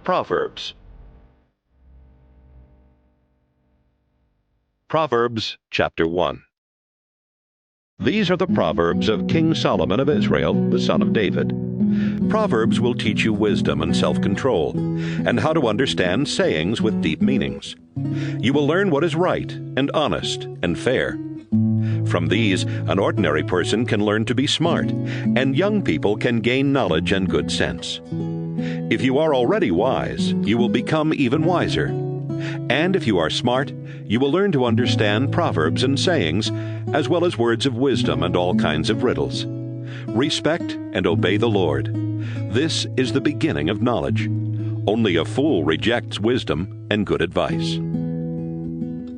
Proverbs. Proverbs chapter 1. These are the Proverbs of King Solomon of Israel, the son of David. Proverbs will teach you wisdom and self-control, and how to understand sayings with deep meanings. You will learn what is right and honest and fair. From these, an ordinary person can learn to be smart, and young people can gain knowledge and good sense. If you are already wise, you will become even wiser. And if you are smart, you will learn to understand proverbs and sayings, as well as words of wisdom and all kinds of riddles. Respect and obey the Lord. This is the beginning of knowledge. Only a fool rejects wisdom and good advice.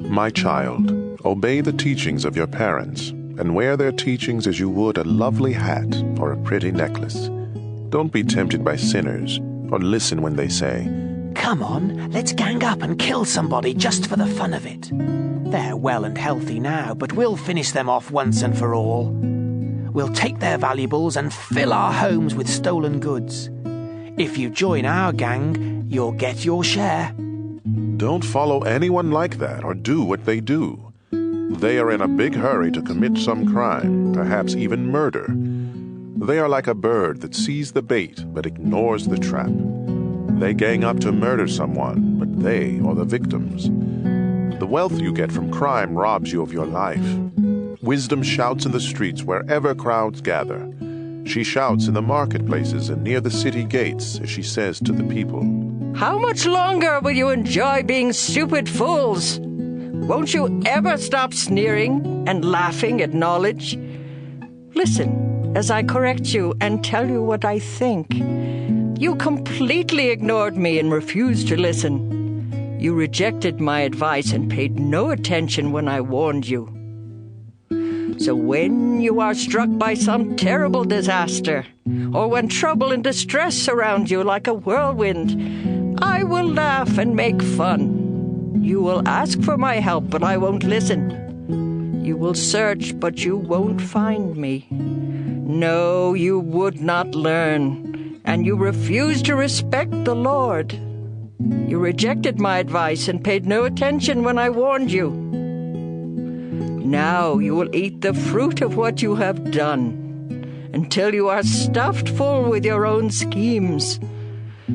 My child, obey the teachings of your parents, and wear their teachings as you would a lovely hat or a pretty necklace. Don't be tempted by sinners, or listen when they say, "Come on, let's gang up and kill somebody just for the fun of it. They're well and healthy now, but we'll finish them off once and for all. We'll take their valuables and fill our homes with stolen goods. If you join our gang, you'll get your share." Don't follow anyone like that or do what they do. They are in a big hurry to commit some crime, perhaps even murder. They are like a bird that sees the bait but ignores the trap. They gang up to murder someone, but they are the victims. The wealth you get from crime robs you of your life. Wisdom shouts in the streets wherever crowds gather. She shouts in the marketplaces and near the city gates as she says to the people, "How much longer will you enjoy being stupid fools? Won't you ever stop sneering and laughing at knowledge? Listen as I correct you and tell you what I think. You completely ignored me and refused to listen. You rejected my advice and paid no attention when I warned you. So when you are struck by some terrible disaster, or when trouble and distress surround you like a whirlwind, I will laugh and make fun. You will ask for my help, but I won't listen. You will search, but you won't find me. No, you would not learn, and you refused to respect the Lord. You rejected my advice and paid no attention when I warned you. Now you will eat the fruit of what you have done, until you are stuffed full with your own schemes.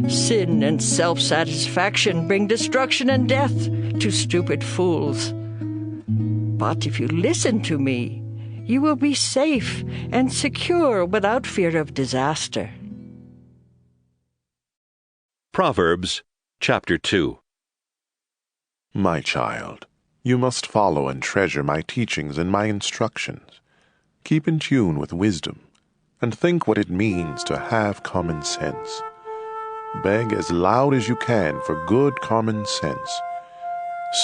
Sin and self-satisfaction bring destruction and death to stupid fools. But if you listen to me, you will be safe and secure without fear of disaster." Proverbs chapter 2. My child, you must follow and treasure my teachings and my instructions. Keep in tune with wisdom, and think what it means to have common sense. Beg as loud as you can for good common sense.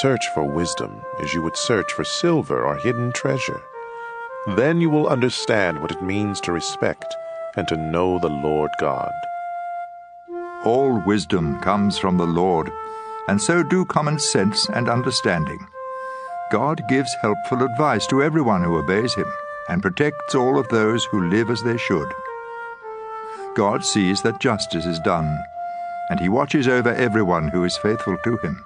Search for wisdom as you would search for silver or hidden treasure. Then you will understand what it means to respect and to know the Lord God. All wisdom comes from the Lord, and so do common sense and understanding. God gives helpful advice to everyone who obeys him, and protects all of those who live as they should. God sees that justice is done, and he watches over everyone who is faithful to him.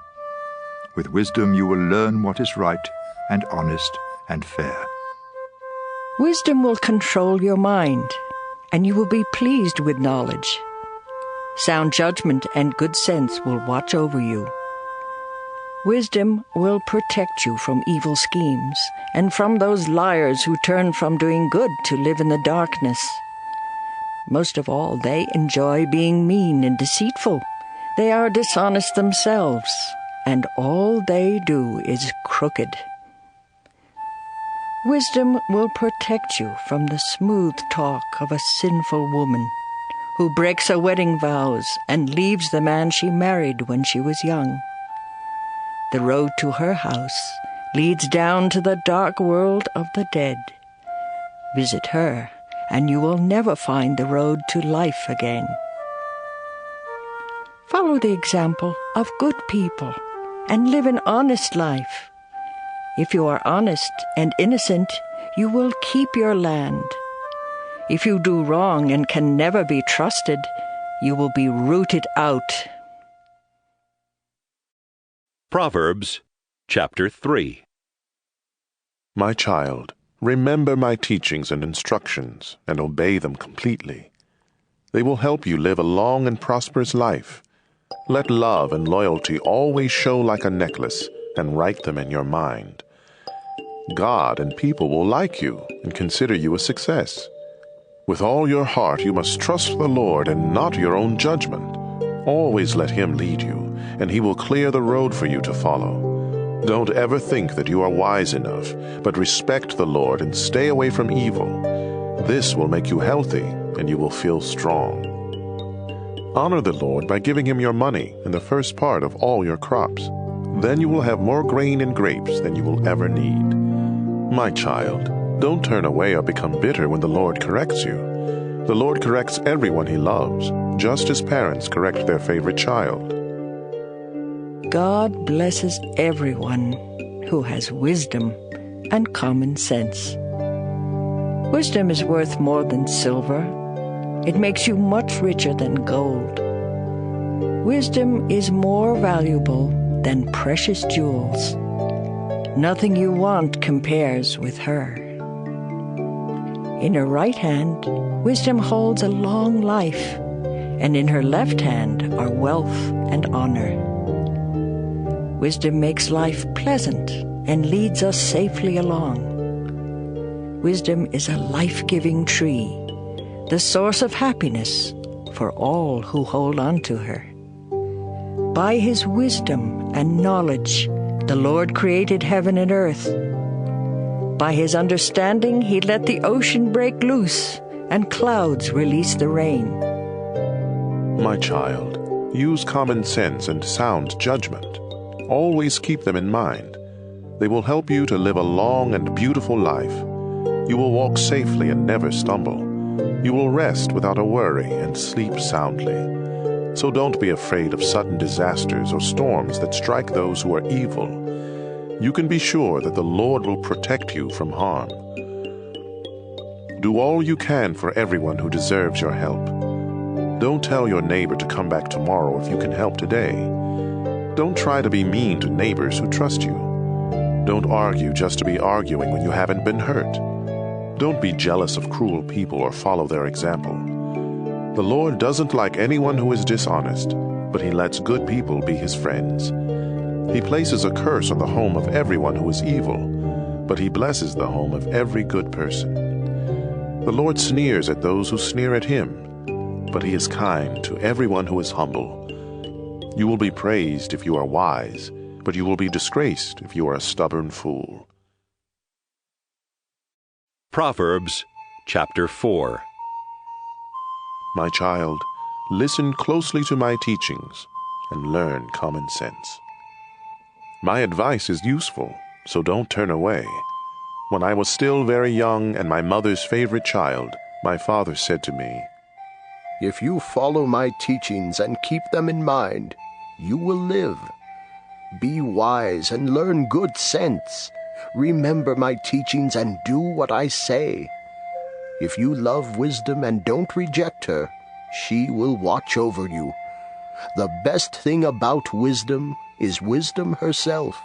With wisdom you will learn what is right and honest and fair. Wisdom will control your mind, and you will be pleased with knowledge. Sound judgment and good sense will watch over you. Wisdom will protect you from evil schemes, and from those liars who turn from doing good to live in the darkness. Most of all, they enjoy being mean and deceitful. They are dishonest themselves, and all they do is crooked. Wisdom will protect you from the smooth talk of a sinful woman who breaks her wedding vows and leaves the man she married when she was young. The road to her house leads down to the dark world of the dead. Visit her, and you will never find the road to life again. Follow the example of good people and live an honest life. If you are honest and innocent, you will keep your land. If you do wrong and can never be trusted, you will be rooted out. Proverbs chapter 3. My child, remember my teachings and instructions, and obey them completely. They will help you live a long and prosperous life. Let love and loyalty always show like a necklace, and write them in your mind. God and people will like you and consider you a success. With all your heart you must trust the Lord and not your own judgment. Always let Him lead you, and He will clear the road for you to follow. Don't ever think that you are wise enough, but respect the Lord and stay away from evil. This will make you healthy, and you will feel strong. Honor the Lord by giving Him your money and the first part of all your crops. Then you will have more grain and grapes than you will ever need. My child, don't turn away or become bitter when the Lord corrects you. The Lord corrects everyone He loves, just as parents correct their favorite child. God blesses everyone who has wisdom and common sense. Wisdom is worth more than silver. It makes you much richer than gold. Wisdom is more valuable than precious jewels. Nothing you want compares with her. In her right hand, wisdom holds a long life, and in her left hand are wealth and honor. Wisdom makes life pleasant and leads us safely along. Wisdom is a life-giving tree, the source of happiness for all who hold on to her. By His wisdom and knowledge, the Lord created heaven and earth. By His understanding, He let the ocean break loose and clouds release the rain. My child, use common sense and sound judgment. Always keep them in mind. They will help you to live a long and beautiful life. You will walk safely and never stumble. You will rest without a worry and sleep soundly. So don't be afraid of sudden disasters or storms that strike those who are evil. You can be sure that the Lord will protect you from harm. Do all you can for everyone who deserves your help. Don't tell your neighbor to come back tomorrow if you can help today. Don't try to be mean to neighbors who trust you. Don't argue just to be arguing when you haven't been hurt. Don't be jealous of cruel people or follow their example. The Lord doesn't like anyone who is dishonest, but He lets good people be His friends. He places a curse on the home of everyone who is evil, but He blesses the home of every good person. The Lord sneers at those who sneer at Him, but He is kind to everyone who is humble. You will be praised if you are wise, but you will be disgraced if you are a stubborn fool. Proverbs chapter 4. My child, listen closely to my teachings and learn common sense. My advice is useful, so don't turn away. When I was still very young and my mother's favorite child, my father said to me, "If you follow my teachings and keep them in mind, you will live. Be wise and learn good sense. Remember my teachings and do what I say. If you love wisdom and don't reject her, she will watch over you. The best thing about wisdom is wisdom herself.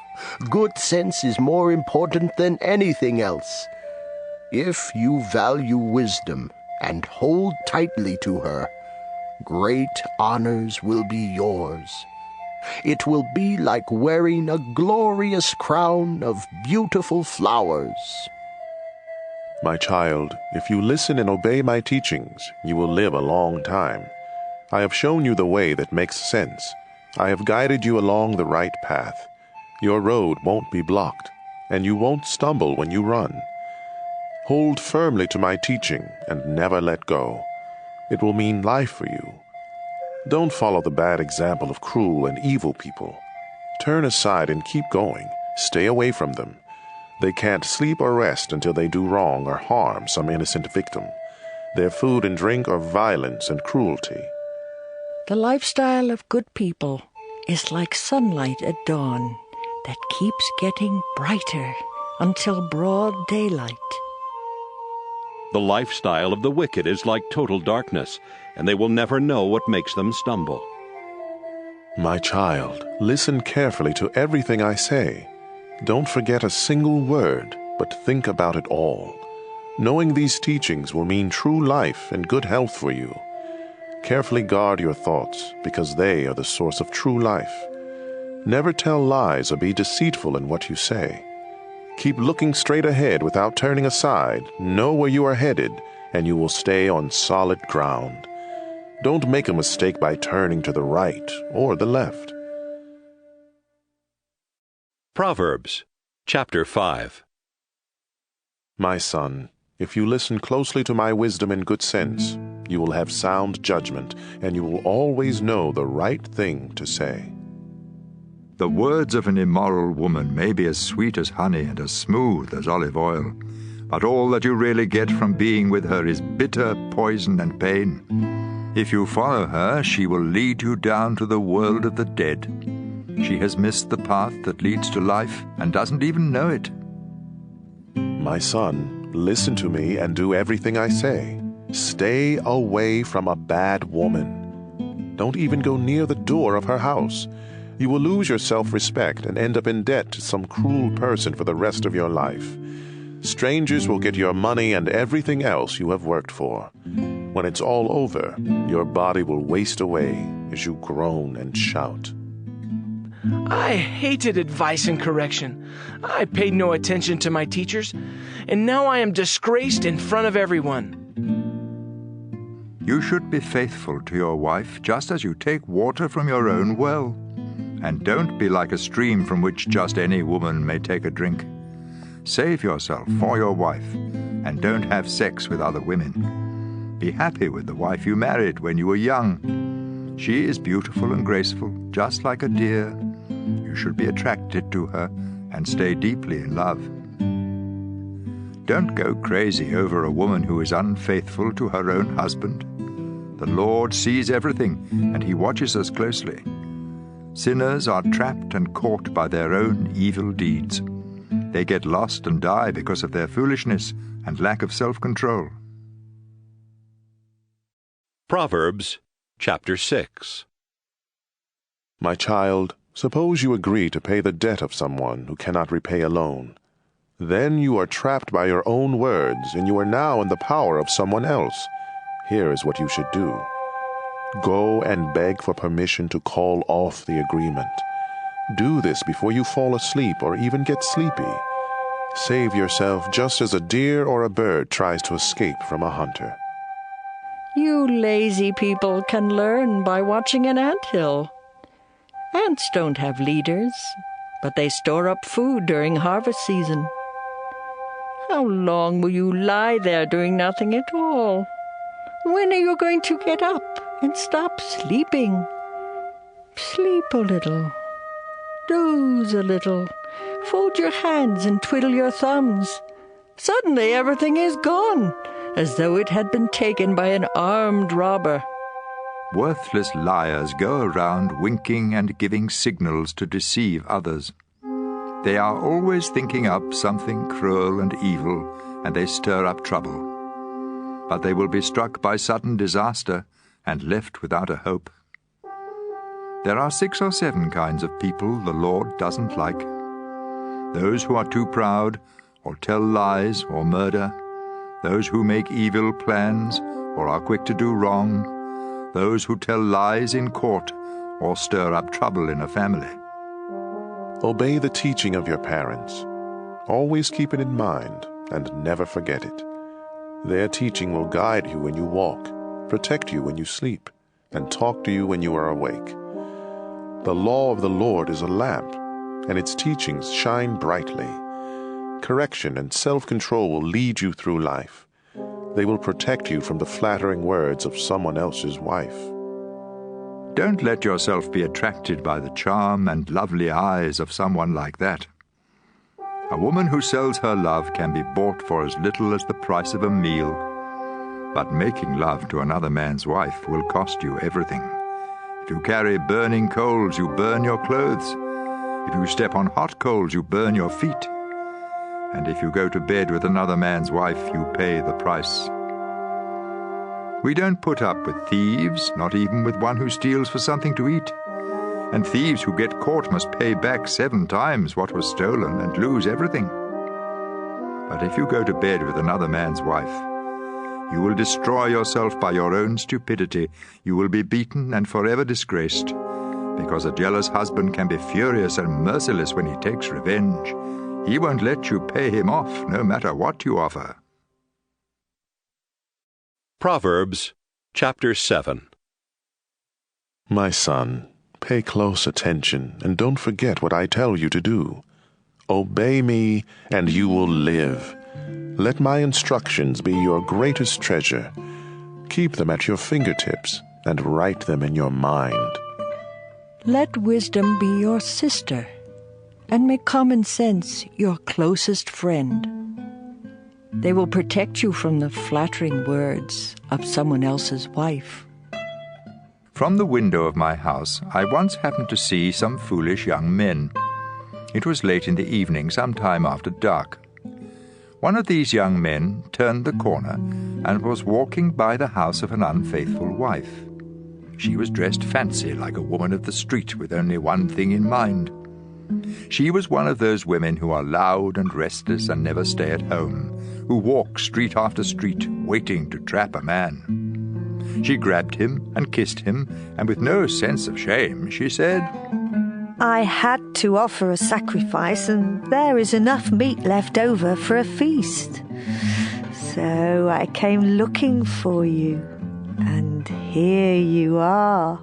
Good sense is more important than anything else. If you value wisdom and hold tightly to her, great honors will be yours. It will be like wearing a glorious crown of beautiful flowers." My child, if you listen and obey my teachings, you will live a long time. I have shown you the way that makes sense. I have guided you along the right path. Your road won't be blocked, and you won't stumble when you run. Hold firmly to my teaching and never let go. It will mean life for you. Don't follow the bad example of cruel and evil people. Turn aside and keep going. Stay away from them. They can't sleep or rest until they do wrong or harm some innocent victim. Their food and drink are violence and cruelty. The lifestyle of good people is like sunlight at dawn that keeps getting brighter until broad daylight. The lifestyle of the wicked is like total darkness, and they will never know what makes them stumble. My child, listen carefully to everything I say. Don't forget a single word, but think about it all. Knowing these teachings will mean true life and good health for you. Carefully guard your thoughts, because they are the source of true life. Never tell lies or be deceitful in what you say. Keep looking straight ahead without turning aside. Know where you are headed, and you will stay on solid ground. Don't make a mistake by turning to the right or the left. Proverbs, chapter 5. My son, if you listen closely to my wisdom and good sense, you will have sound judgment, and you will always know the right thing to say. The words of an immoral woman may be as sweet as honey and as smooth as olive oil, but all that you really get from being with her is bitter poison and pain. If you follow her, she will lead you down to the world of the dead. She has missed the path that leads to life and doesn't even know it. My son, listen to me and do everything I say. Stay away from a bad woman. Don't even go near the door of her house. You will lose your self-respect and end up in debt to some cruel person for the rest of your life. Strangers will get your money and everything else you have worked for. When it's all over, your body will waste away as you groan and shout. I hated advice and correction. I paid no attention to my teachers, and now I am disgraced in front of everyone. You should be faithful to your wife just as you take water from your own well. And don't be like a stream from which just any woman may take a drink. Save yourself for your wife, and don't have sex with other women. Be happy with the wife you married when you were young. She is beautiful and graceful, just like a deer. You should be attracted to her and stay deeply in love. Don't go crazy over a woman who is unfaithful to her own husband. The Lord sees everything, and He watches us closely. Sinners are trapped and caught by their own evil deeds. They get lost and die because of their foolishness and lack of self-control. Proverbs, chapter 6. My child, suppose you agree to pay the debt of someone who cannot repay alone. Then you are trapped by your own words, and you are now in the power of someone else. Here is what you should do. Go and beg for permission to call off the agreement. Do this before you fall asleep or even get sleepy. Save yourself just as a deer or a bird tries to escape from a hunter. You lazy people can learn by watching an anthill. Ants don't have leaders, but they store up food during harvest season. How long will you lie there doing nothing at all? When are you going to get up and stop sleeping? Sleep a little. Doze a little. Fold your hands and twiddle your thumbs. Suddenly everything is gone, as though it had been taken by an armed robber. Worthless liars go around winking and giving signals to deceive others. They are always thinking up something cruel and evil, and they stir up trouble. But they will be struck by sudden disaster and left without a hope. There are 6 or 7 kinds of people the Lord doesn't like. Those who are too proud, or tell lies, or murder. Those who make evil plans, or are quick to do wrong. Those who tell lies in court, or stir up trouble in a family. Obey the teaching of your parents. Always keep it in mind, and never forget it. Their teaching will guide you when you walk, protect you when you sleep, and talk to you when you are awake. The law of the Lord is a lamp, and its teachings shine brightly. Correction and self-control will lead you through life. They will protect you from the flattering words of someone else's wife. Don't let yourself be attracted by the charm and lovely eyes of someone like that. A woman who sells her love can be bought for as little as the price of a meal. But making love to another man's wife will cost you everything. If you carry burning coals, you burn your clothes. If you step on hot coals, you burn your feet. And if you go to bed with another man's wife, you pay the price. We don't put up with thieves, not even with one who steals for something to eat. and thieves who get caught must pay back 7 times what was stolen and lose everything. But if you go to bed with another man's wife, you will destroy yourself by your own stupidity. You will be beaten and forever disgraced, because a jealous husband can be furious and merciless when he takes revenge. He won't let you pay him off, no matter what you offer. Proverbs chapter 7. My son, pay close attention and don't forget what I tell you to do. Obey me, and you will live. Let my instructions be your greatest treasure. Keep them at your fingertips and write them in your mind. Let wisdom be your sister, and make common sense your closest friend. They will protect you from the flattering words of someone else's wife. From the window of my house, I once happened to see some foolish young men. It was late in the evening, some time after dark. One of these young men turned the corner and was walking by the house of an unfaithful wife. She was dressed fancy like a woman of the street with only one thing in mind. She was one of those women who are loud and restless and never stay at home, who walk street after street waiting to trap a man. She grabbed him and kissed him, and with no sense of shame, she said, I had to offer a sacrifice, and there is enough meat left over for a feast. So I came looking for you, and here you are.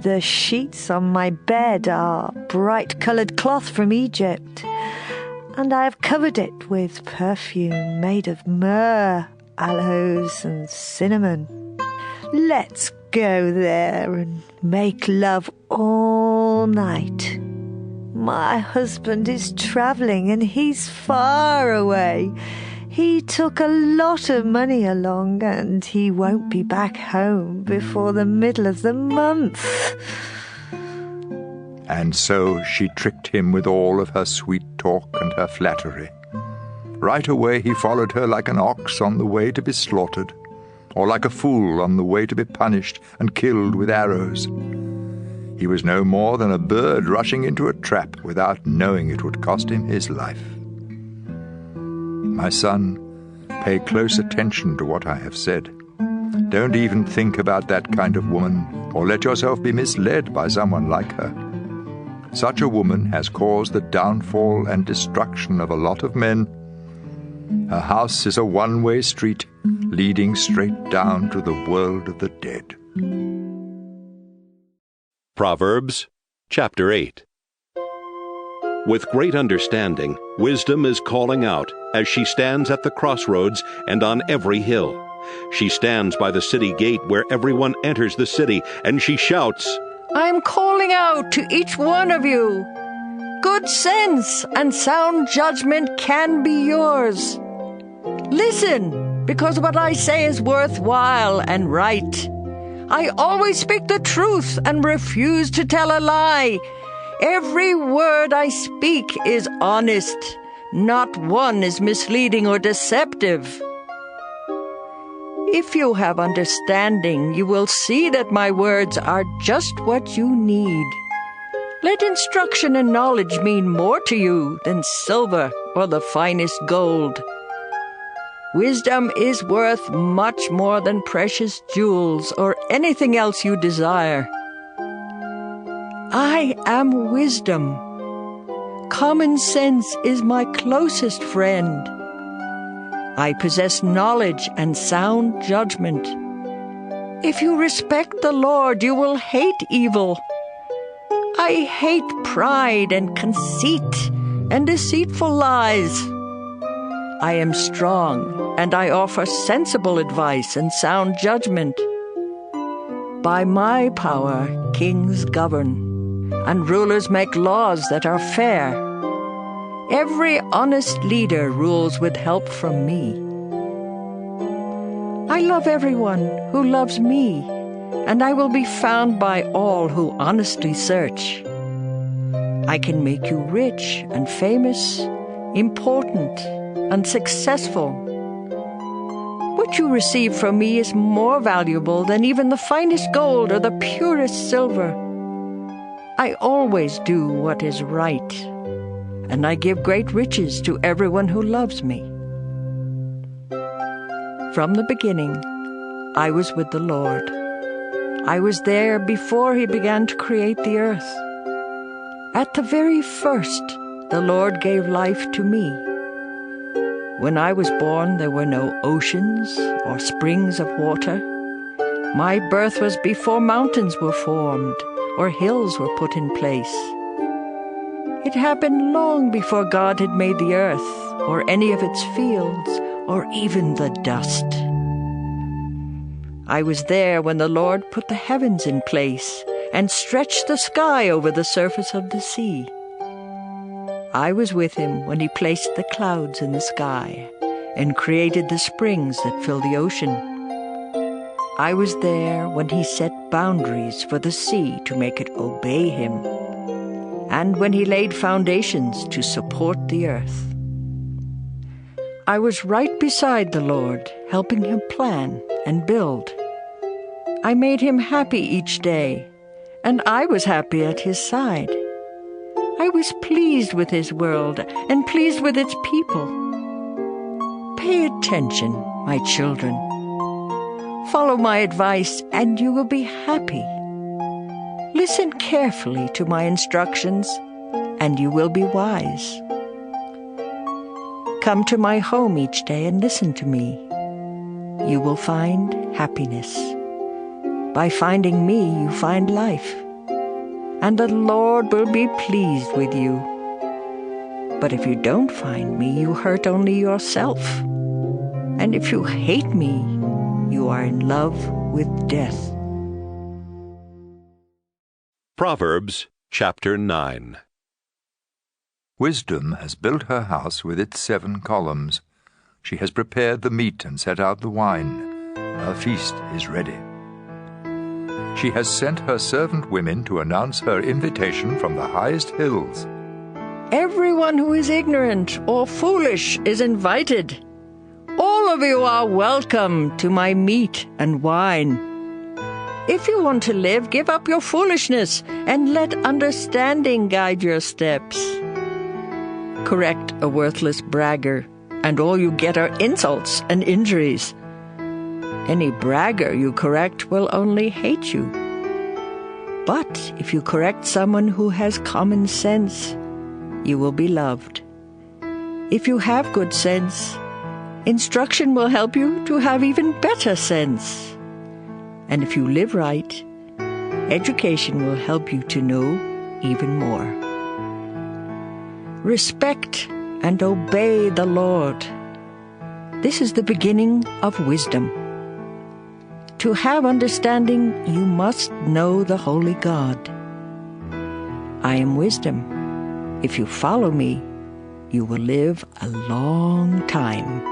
The sheets on my bed are bright-coloured cloth from Egypt, and I have covered it with perfume made of myrrh, aloes, and cinnamon. Let's go there and make love all night. My husband is travelling and he's far away. He took a lot of money along and he won't be back home before the middle of the month. And so she tricked him with all of her sweet talk and her flattery. Right away he followed her like an ox on the way to be slaughtered, or like a fool on the way to be punished and killed with arrows. He was no more than a bird rushing into a trap without knowing it would cost him his life. My son, pay close attention to what I have said. Don't even think about that kind of woman, or let yourself be misled by someone like her. Such a woman has caused the downfall and destruction of a lot of men. Her house is a one-way street leading straight down to the world of the dead. Proverbs chapter 8. With great understanding, wisdom is calling out as she stands at the crossroads and on every hill. She stands by the city gate where everyone enters the city, and she shouts, I am calling out to each one of you. Good sense and sound judgment can be yours. Listen, because what I say is worthwhile and right. I always speak the truth and refuse to tell a lie. Every word I speak is honest. Not one is misleading or deceptive. If you have understanding, you will see that my words are just what you need. Let instruction and knowledge mean more to you than silver or the finest gold. Wisdom is worth much more than precious jewels or anything else you desire. I am wisdom. Common sense is my closest friend. I possess knowledge and sound judgment. If you respect the Lord, you will hate evil. I hate pride and conceit and deceitful lies. I am strong, and I offer sensible advice and sound judgment. By my power, kings govern, and rulers make laws that are fair. Every honest leader rules with help from me. I love everyone who loves me, and I will be found by all who honestly search. I can make you rich and famous, important and successful. What you receive from me is more valuable than even the finest gold or the purest silver. I always do what is right, and I give great riches to everyone who loves me. From the beginning, I was with the Lord. I was there before He began to create the earth. At the very first, the Lord gave life to me. When I was born, there were no oceans or springs of water. My birth was before mountains were formed or hills were put in place. It happened long before God had made the earth or any of its fields or even the dust. I was there when the Lord put the heavens in place and stretched the sky over the surface of the sea. I was with Him when He placed the clouds in the sky and created the springs that fill the ocean. I was there when He set boundaries for the sea to make it obey Him, and when He laid foundations to support the earth. I was right beside the Lord, helping Him plan and build. I made Him happy each day, and I was happy at His side. I was pleased with His world and pleased with its people. Pay attention, my children. Follow my advice, and you will be happy. Listen carefully to my instructions, and you will be wise. Come to my home each day and listen to me. You will find happiness. By finding me, you find life. And the Lord will be pleased with you. But if you don't find me, you hurt only yourself. And if you hate me, you are in love with death. Proverbs chapter 9. Wisdom has built her house with its 7 columns. She has prepared the meat and set out the wine. Her feast is ready. She has sent her servant women to announce her invitation from the highest hills. Everyone who is ignorant or foolish is invited. All of you are welcome to my meat and wine. If you want to live, give up your foolishness and let understanding guide your steps. Correct a worthless bragger, and all you get are insults and injuries. Any bragger you correct will only hate you. But if you correct someone who has common sense, you will be loved. If you have good sense, instruction will help you to have even better sense. And if you live right, education will help you to know even more. Respect and obey the Lord. This is the beginning of wisdom. To have understanding, you must know the holy God. I am wisdom. If you follow me, you will live a long time.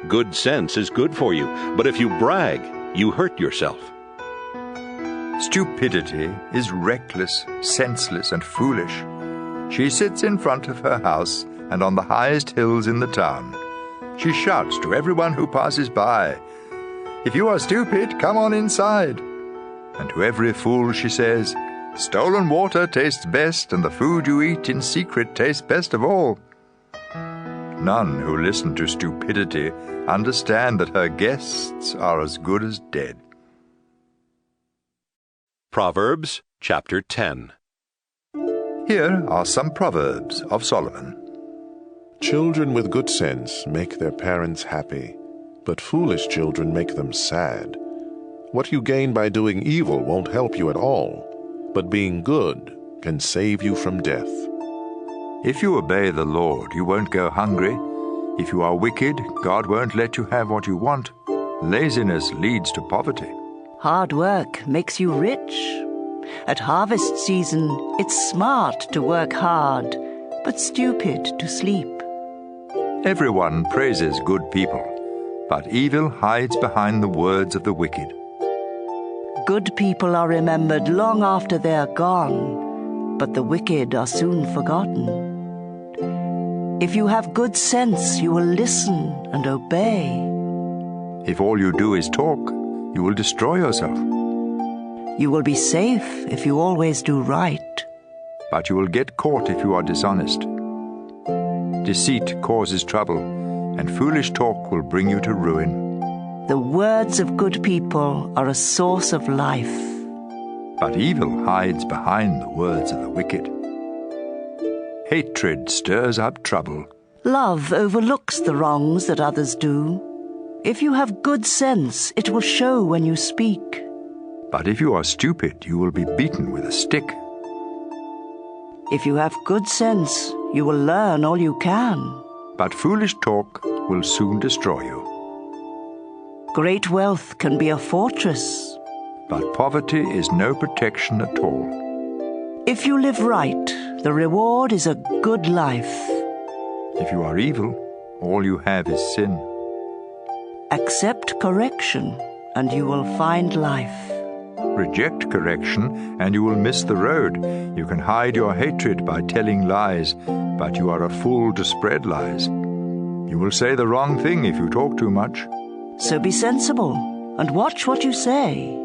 Good sense is good for you, but if you brag, you hurt yourself. Stupidity is reckless, senseless, and foolish. She sits in front of her house and on the highest hills in the town. She shouts to everyone who passes by, "If you are stupid, come on inside." And to every fool she says, "Stolen water tastes best, and the food you eat in secret tastes best of all." None who listen to stupidity understand that her guests are as good as dead. Proverbs chapter 10. Here are some Proverbs of Solomon. Children with good sense make their parents happy, but foolish children make them sad. What you gain by doing evil won't help you at all, but being good can save you from death. If you obey the Lord, you won't go hungry. If you are wicked, God won't let you have what you want. Laziness leads to poverty. Hard work makes you rich. At harvest season, it's smart to work hard, but stupid to sleep. Everyone praises good people, but evil hides behind the words of the wicked. Good people are remembered long after they're gone, but the wicked are soon forgotten. If you have good sense, you will listen and obey. If all you do is talk, you will destroy yourself. You will be safe if you always do right. But you will get caught if you are dishonest. Deceit causes trouble, and foolish talk will bring you to ruin. The words of good people are a source of life. But evil hides behind the words of the wicked. Hatred stirs up trouble. Love overlooks the wrongs that others do. If you have good sense, it will show when you speak. But if you are stupid, you will be beaten with a stick. If you have good sense, you will learn all you can. But foolish talk will soon destroy you. Great wealth can be a fortress. But poverty is no protection at all. If you live right, the reward is a good life. If you are evil, all you have is sin. Accept correction, and you will find life. Reject correction, and you will miss the road. You can hide your hatred by telling lies, but you are a fool to spread lies. You will say the wrong thing if you talk too much. So be sensible, and watch what you say.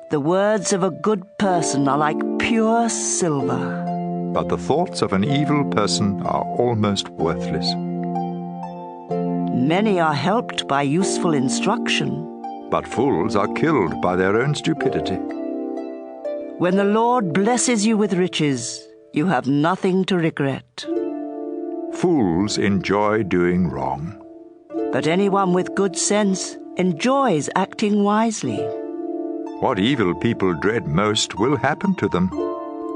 The words of a good person are like pure silver. But the thoughts of an evil person are almost worthless. Many are helped by useful instruction. But fools are killed by their own stupidity. When the Lord blesses you with riches, you have nothing to regret. Fools enjoy doing wrong. But anyone with good sense enjoys acting wisely. What evil people dread most will happen to them.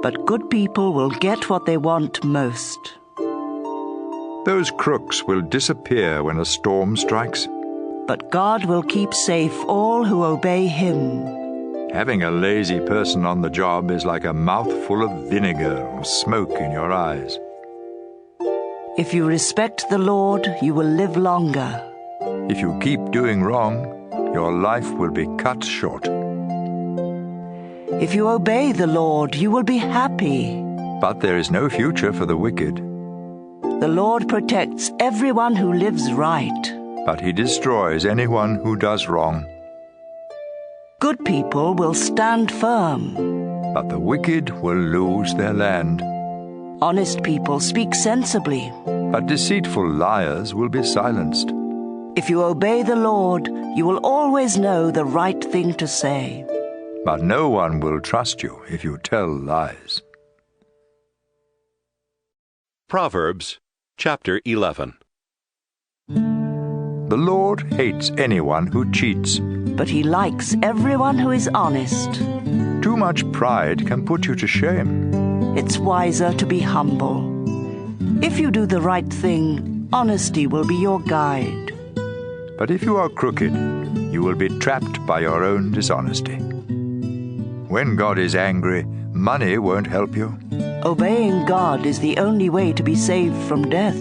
But good people will get what they want most. Those crooks will disappear when a storm strikes. But God will keep safe all who obey Him. Having a lazy person on the job is like a mouthful of vinegar or smoke in your eyes. If you respect the Lord, you will live longer. If you keep doing wrong, your life will be cut short. If you obey the Lord, you will be happy. But there is no future for the wicked. The Lord protects everyone who lives right. But He destroys anyone who does wrong. Good people will stand firm. But the wicked will lose their land. Honest people speak sensibly. But deceitful liars will be silenced. If you obey the Lord, you will always know the right thing to say. But no one will trust you if you tell lies. Proverbs chapter 11. The Lord hates anyone who cheats. But He likes everyone who is honest. Too much pride can put you to shame. It's wiser to be humble. If you do the right thing, honesty will be your guide. But if you are crooked, you will be trapped by your own dishonesty. When God is angry, money won't help you. Obeying God is the only way to be saved from death.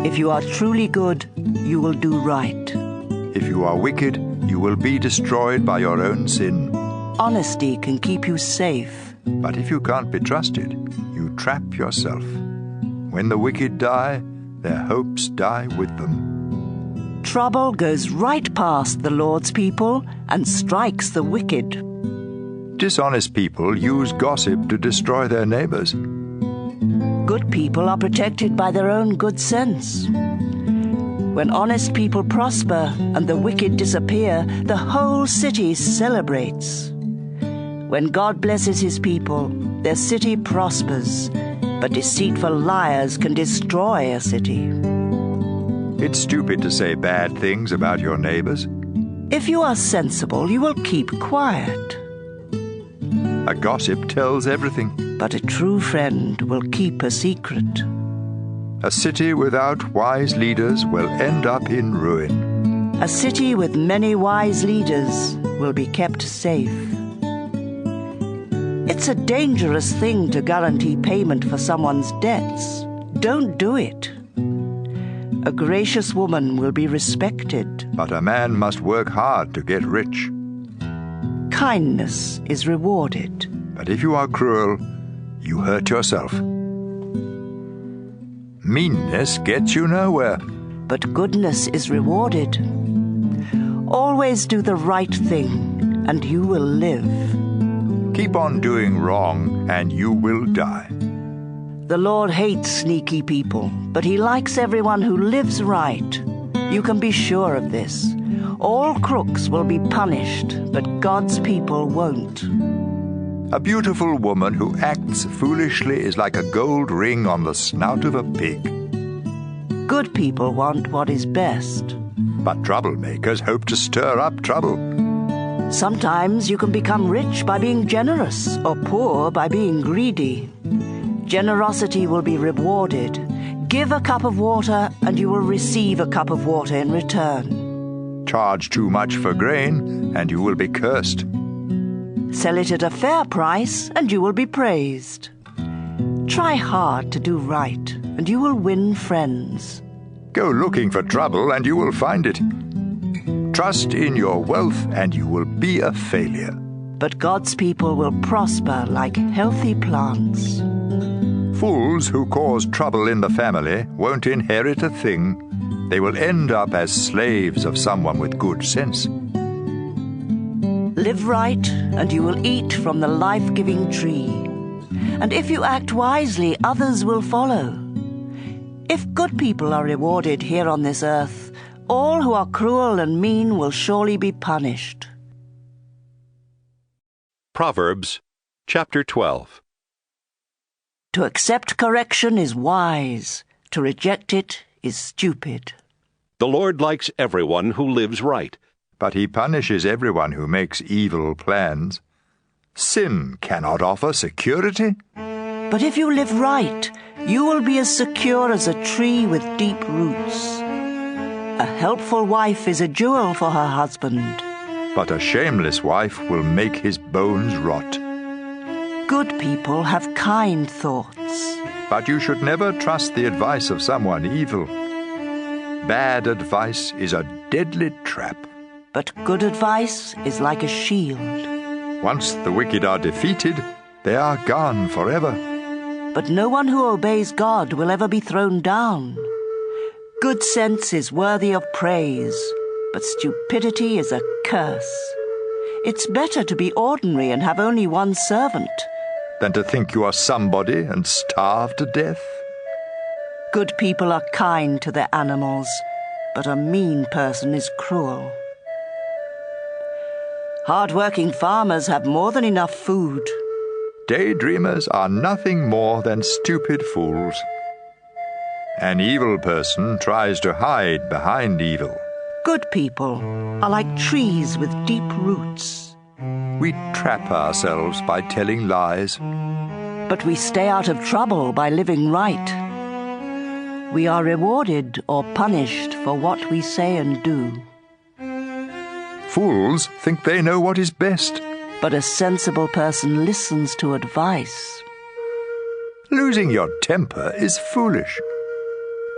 If you are truly good, you will do right. If you are wicked, you will be destroyed by your own sin. Honesty can keep you safe. But if you can't be trusted, you trap yourself. When the wicked die, their hopes die with them. Trouble goes right past the Lord's people and strikes the wicked. Dishonest people use gossip to destroy their neighbors. Good people are protected by their own good sense. When honest people prosper and the wicked disappear, the whole city celebrates. When God blesses His people, their city prospers, but deceitful liars can destroy a city. It's stupid to say bad things about your neighbors. If you are sensible, you will keep quiet. A gossip tells everything. But a true friend will keep a secret. A city without wise leaders will end up in ruin. A city with many wise leaders will be kept safe. It's a dangerous thing to guarantee payment for someone's debts. Don't do it. A gracious woman will be respected. But a man must work hard to get rich. Kindness is rewarded. But if you are cruel, you hurt yourself. Meanness gets you nowhere. But goodness is rewarded. Always do the right thing. and you will live. Keep on doing wrong, and you will die. The Lord hates sneaky people, but he likes everyone who lives right. You can be sure of this. All crooks will be punished, but God's people won't. A beautiful woman who acts foolishly is like a gold ring on the snout of a pig. Good people want what is best. But troublemakers hope to stir up trouble. Sometimes you can become rich by being generous, or poor by being greedy. Generosity will be rewarded. Give a cup of water, and you will receive a cup of water in return. Charge too much for grain, and you will be cursed. Sell it at a fair price, and you will be praised. Try hard to do right, and you will win friends. Go looking for trouble, and you will find it. Trust in your wealth, and you will be a failure. But God's people will prosper like healthy plants. Fools who cause trouble in the family won't inherit a thing. They will end up as slaves of someone with good sense. Live right, and you will eat from the life-giving tree. And if you act wisely, others will follow. If good people are rewarded here on this earth, all who are cruel and mean will surely be punished. Proverbs chapter 12. To accept correction is wise. To reject it is stupid. The Lord likes everyone who lives right. But he punishes everyone who makes evil plans. Sin cannot offer security. But if you live right, you will be as secure as a tree with deep roots. A helpful wife is a jewel for her husband. But a shameless wife will make his bones rot. Good people have kind thoughts. But you should never trust the advice of someone evil. Bad advice is a deadly trap. But good advice is like a shield. Once the wicked are defeated, they are gone forever. But no one who obeys God will ever be thrown down. Good sense is worthy of praise, but stupidity is a curse. It's better to be ordinary and have only one servant than to think you are somebody and starve to death. Good people are kind to their animals, but a mean person is cruel. Hard-working farmers have more than enough food. Daydreamers are nothing more than stupid fools. An evil person tries to hide behind evil. Good people are like trees with deep roots. We trap ourselves by telling lies. But we stay out of trouble by living right. We are rewarded or punished for what we say and do. Fools think they know what is best. But a sensible person listens to advice. Losing your temper is foolish.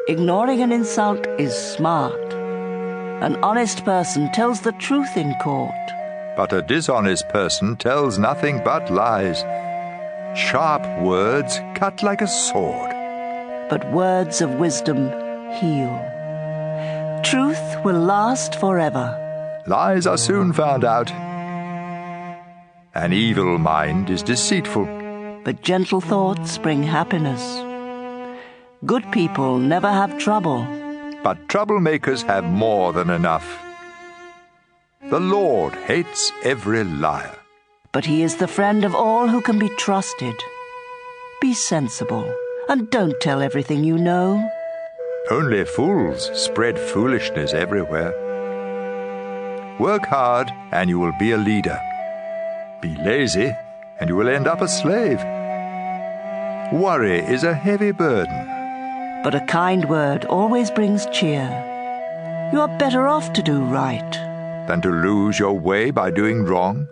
Ignoring an insult is smart. An honest person tells the truth in court. But a dishonest person tells nothing but lies. Sharp words cut like a sword. But words of wisdom heal. Truth will last forever. Lies are soon found out. An evil mind is deceitful. But gentle thoughts bring happiness. Good people never have trouble. But troublemakers have more than enough. The Lord hates every liar. But he is the friend of all who can be trusted. Be sensible, and don't tell everything you know. Only fools spread foolishness everywhere. Work hard, and you will be a leader. Be lazy, and you will end up a slave. Worry is a heavy burden. But a kind word always brings cheer. You are better off to do right than to lose your way by doing wrong.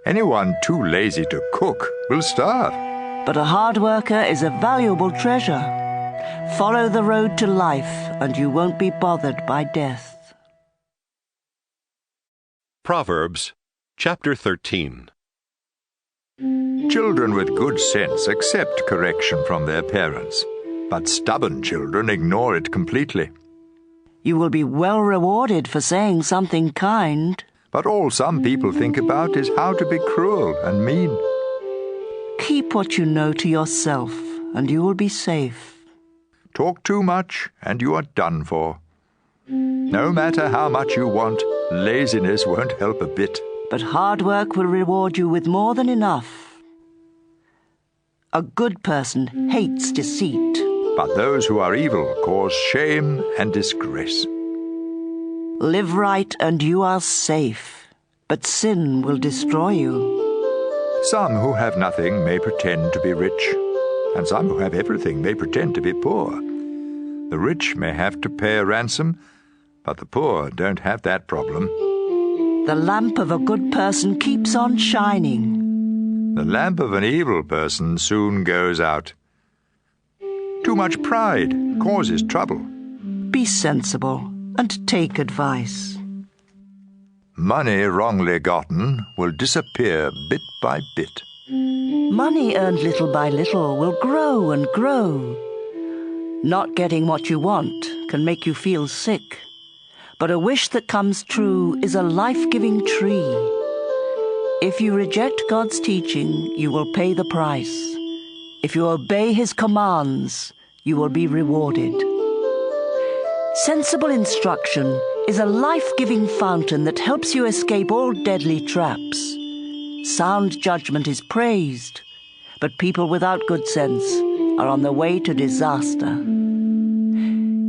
Anyone too lazy to cook will starve. But a hard worker is a valuable treasure. Follow the road to life, and you won't be bothered by death. Proverbs chapter 13. Children with good sense accept correction from their parents, but stubborn children ignore it completely. You will be well rewarded for saying something kind. But all some people think about is how to be cruel and mean. Keep what you know to yourself, and you will be safe. Talk too much, and you are done for. No matter how much you want, laziness won't help a bit. But hard work will reward you with more than enough. A good person hates deceit. But those who are evil cause shame and disgrace. Live right and you are safe, but sin will destroy you. Some who have nothing may pretend to be rich, and some who have everything may pretend to be poor. The rich may have to pay a ransom, but the poor don't have that problem. The lamp of a good person keeps on shining. The lamp of an evil person soon goes out. Too much pride causes trouble. Be sensible and take advice. Money wrongly gotten will disappear bit by bit. Money earned little by little will grow and grow. Not getting what you want can make you feel sick, but a wish that comes true is a life-giving tree. If you reject God's teaching, you will pay the price. If you obey His commands, you will be rewarded. Sensible instruction is a life-giving fountain that helps you escape all deadly traps. Sound judgment is praised, but people without good sense are on the way to disaster.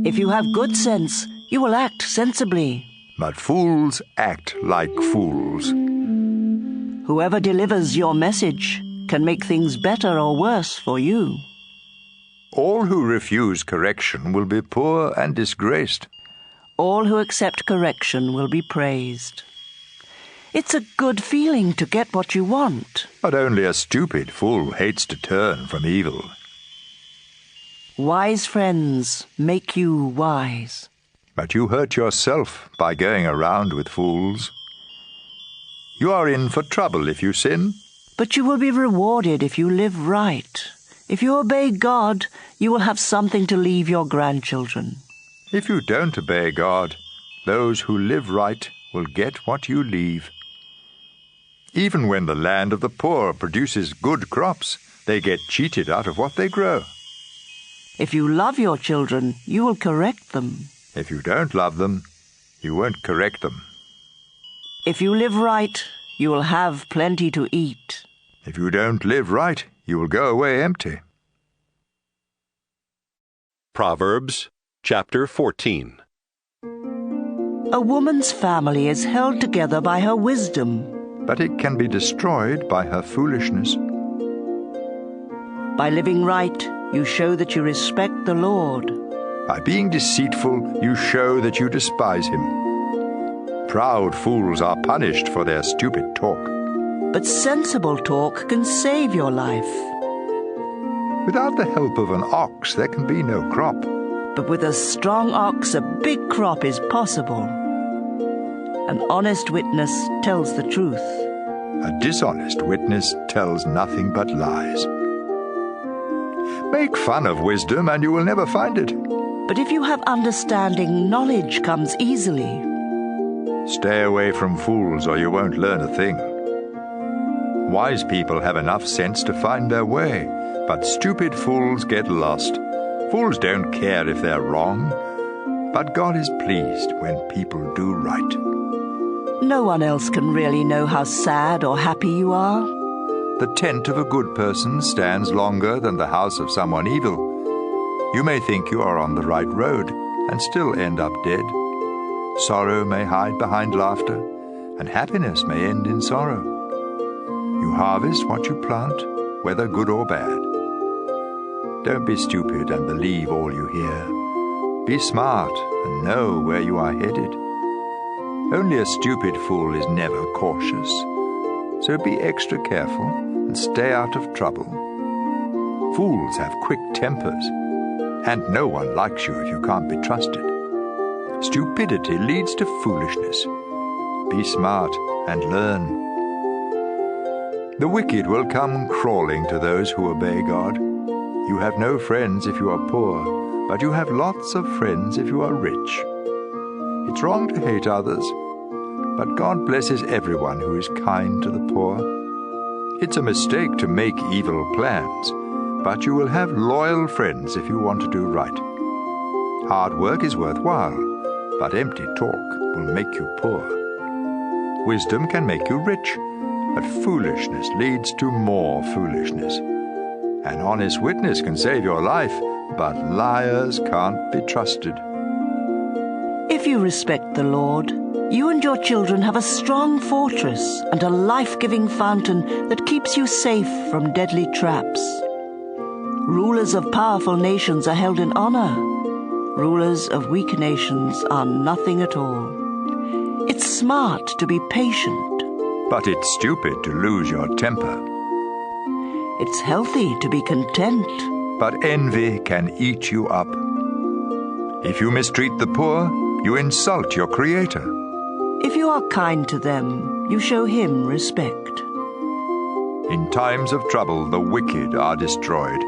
If you have good sense, you will act sensibly. But fools act like fools. Whoever delivers your message can make things better or worse for you. All who refuse correction will be poor and disgraced. All who accept correction will be praised. It's a good feeling to get what you want. But only a stupid fool hates to turn from evil. Wise friends make you wise. But you hurt yourself by going around with fools. You are in for trouble if you sin. But you will be rewarded if you live right. If you obey God, you will have something to leave your grandchildren. If you don't obey God, those who live right will get what you leave. Even when the land of the poor produces good crops, they get cheated out of what they grow. If you love your children, you will correct them. If you don't love them, you won't correct them. If you live right, you will have plenty to eat. If you don't live right, you will go away empty. Proverbs chapter 14. A woman's family is held together by her wisdom. But it can be destroyed by her foolishness. By living right, you show that you respect the Lord. By being deceitful, you show that you despise Him. Proud fools are punished for their stupid talk. But sensible talk can save your life. Without the help of an ox, there can be no crop. But with a strong ox, a big crop is possible. An honest witness tells the truth. A dishonest witness tells nothing but lies. Make fun of wisdom and you will never find it. But if you have understanding, knowledge comes easily. Stay away from fools or you won't learn a thing. Wise people have enough sense to find their way, but stupid fools get lost. Fools don't care if they're wrong, but God is pleased when people do right. No one else can really know how sad or happy you are. The tent of a good person stands longer than the house of someone evil. You may think you are on the right road and still end up dead. Sorrow may hide behind laughter, and happiness may end in sorrow. You harvest what you plant, whether good or bad. Don't be stupid and believe all you hear. Be smart and know where you are headed. Only a stupid fool is never cautious. So be extra careful and stay out of trouble. Fools have quick tempers, and no one likes you if you can't be trusted. Stupidity leads to foolishness. Be smart and learn. The wicked will come crawling to those who obey God. You have no friends if you are poor, but you have lots of friends if you are rich. It's wrong to hate others, but God blesses everyone who is kind to the poor. It's a mistake to make evil plans, but you will have loyal friends if you want to do right. Hard work is worthwhile, but empty talk will make you poor. Wisdom can make you rich, but foolishness leads to more foolishness. An honest witness can save your life, but liars can't be trusted. If you respect the Lord, you and your children have a strong fortress and a life-giving fountain that keeps you safe from deadly traps. Rulers of powerful nations are held in honor. Rulers of weak nations are nothing at all. It's smart to be patient. But it's stupid to lose your temper. It's healthy to be content. But envy can eat you up. If you mistreat the poor, you insult your Creator. If you are kind to them, you show him respect. In times of trouble, the wicked are destroyed.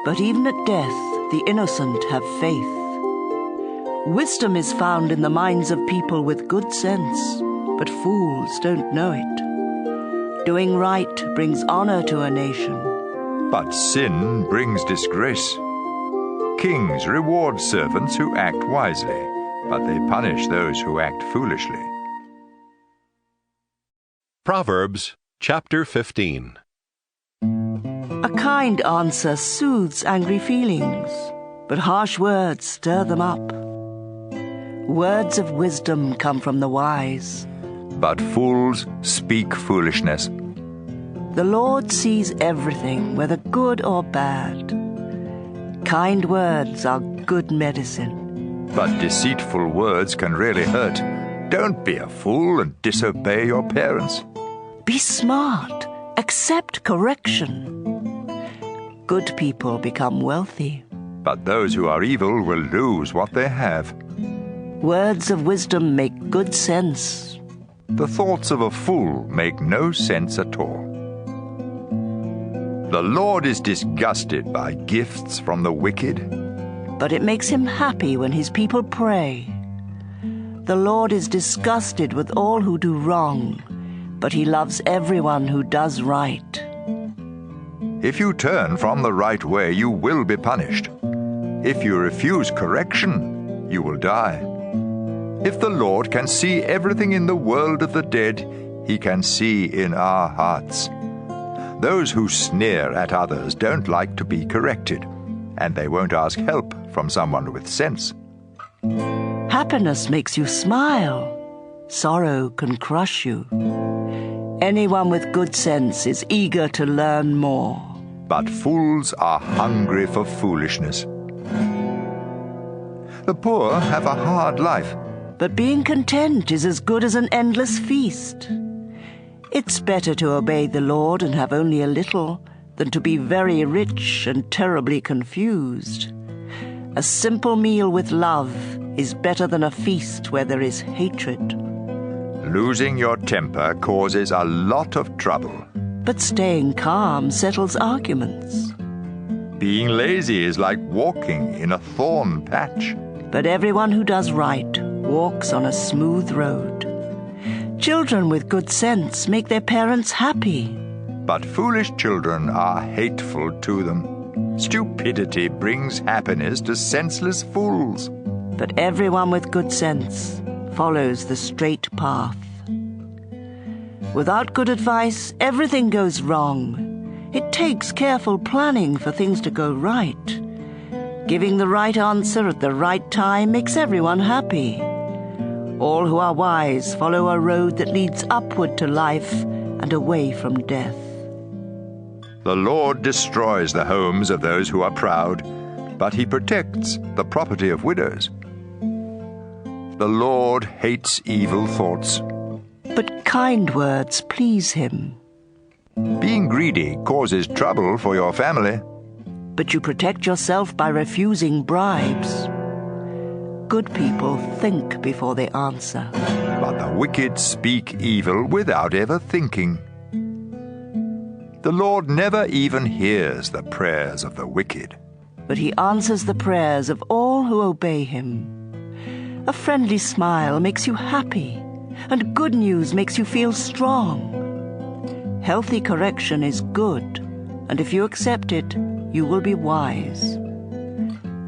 But even at death, the innocent have faith. Wisdom is found in the minds of people with good sense, but fools don't know it. Doing right brings honor to a nation. But sin brings disgrace. Kings reward servants who act wisely, but they punish those who act foolishly. Proverbs chapter 15. A kind answer soothes angry feelings, but harsh words stir them up. Words of wisdom come from the wise, but fools speak foolishness. The Lord sees everything, whether good or bad. Kind words are good medicine. But deceitful words can really hurt. Don't be a fool and disobey your parents. Be smart. Accept correction. Good people become wealthy. But those who are evil will lose what they have. Words of wisdom make good sense. The thoughts of a fool make no sense at all. The Lord is disgusted by gifts from the wicked, but it makes him happy when his people pray. The Lord is disgusted with all who do wrong, but he loves everyone who does right. If you turn from the right way, you will be punished. If you refuse correction, you will die. If the Lord can see everything in the world of the dead, he can see in our hearts. Those who sneer at others don't like to be corrected, and they won't ask help from someone with sense. Happiness makes you smile. Sorrow can crush you. Anyone with good sense is eager to learn more. But fools are hungry for foolishness. The poor have a hard life, but being content is as good as an endless feast. It's better to obey the Lord and have only a little than to be very rich and terribly confused. A simple meal with love is better than a feast where there is hatred. Losing your temper causes a lot of trouble. But staying calm settles arguments. Being lazy is like walking in a thorn patch. But everyone who does right walks on a smooth road. Children with good sense make their parents happy. But foolish children are hateful to them. Stupidity brings happiness to senseless fools. But everyone with good sense follows the straight path. Without good advice, everything goes wrong. It takes careful planning for things to go right. Giving the right answer at the right time makes everyone happy. All who are wise follow a road that leads upward to life and away from death. The Lord destroys the homes of those who are proud, but he protects the property of widows. The Lord hates evil thoughts, but kind words please him. Being greedy causes trouble for your family, but you protect yourself by refusing bribes. Good people think before they answer, but the wicked speak evil without ever thinking. The Lord never even hears the prayers of the wicked, but he answers the prayers of all who obey him. A friendly smile makes you happy, and good news makes you feel strong. Healthy correction is good, and if you accept it, you will be wise.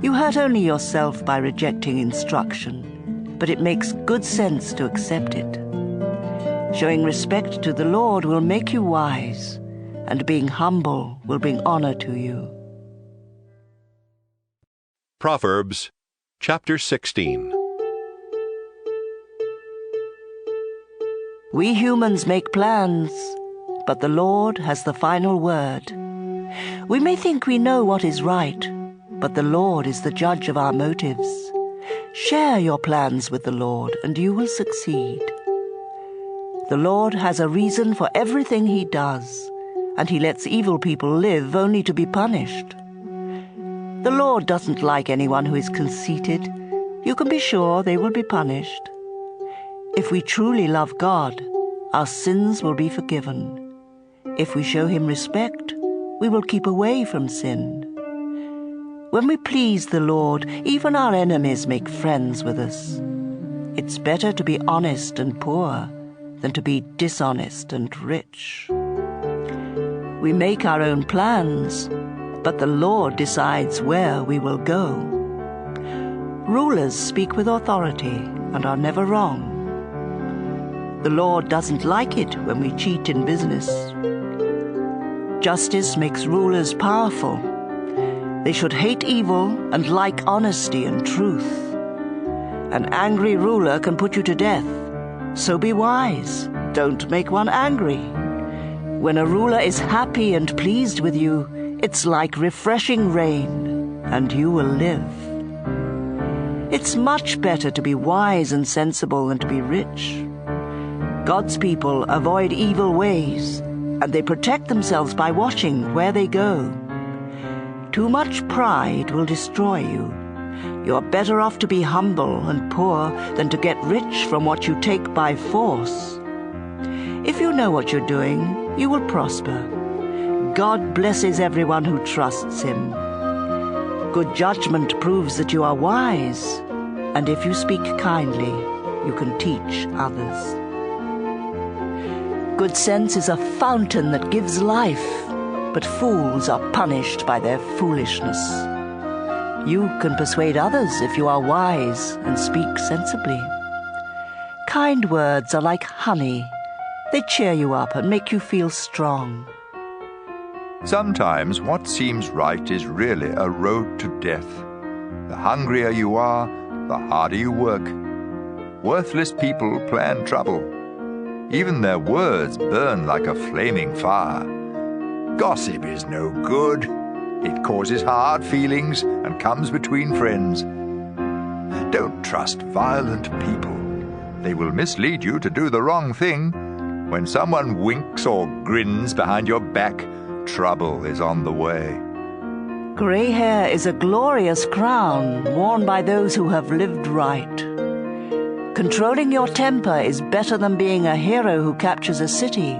You hurt only yourself by rejecting instruction, but it makes good sense to accept it. Showing respect to the Lord will make you wise, and being humble will bring honor to you. Proverbs chapter 16. We humans make plans, but the Lord has the final word. We may think we know what is right, but the Lord is the judge of our motives. Share your plans with the Lord, and you will succeed. The Lord has a reason for everything he does, and he lets evil people live only to be punished. The Lord doesn't like anyone who is conceited. You can be sure they will be punished. If we truly love God, our sins will be forgiven. If we show him respect, we will keep away from sin. When we please the Lord, even our enemies make friends with us. It's better to be honest and poor than to be dishonest and rich. We make our own plans, but the Lord decides where we will go. Rulers speak with authority and are never wrong. The Lord doesn't like it when we cheat in business. Justice makes rulers powerful. They should hate evil and like honesty and truth. An angry ruler can put you to death, so be wise. Don't make one angry. When a ruler is happy and pleased with you, it's like refreshing rain, and you will live. It's much better to be wise and sensible than to be rich. God's people avoid evil ways, and they protect themselves by watching where they go. Too much pride will destroy you. You're better off to be humble and poor than to get rich from what you take by force. If you know what you're doing, you will prosper. God blesses everyone who trusts him. Good judgment proves that you are wise, and if you speak kindly, you can teach others. Good sense is a fountain that gives life, but fools are punished by their foolishness. You can persuade others if you are wise and speak sensibly. Kind words are like honey. They cheer you up and make you feel strong. Sometimes what seems right is really a road to death. The hungrier you are, the harder you work. Worthless people plan trouble. Even their words burn like a flaming fire. Gossip is no good. It causes hard feelings and comes between friends. Don't trust violent people. They will mislead you to do the wrong thing. When someone winks or grins behind your back, trouble is on the way. Grey hair is a glorious crown worn by those who have lived right. Controlling your temper is better than being a hero who captures a city.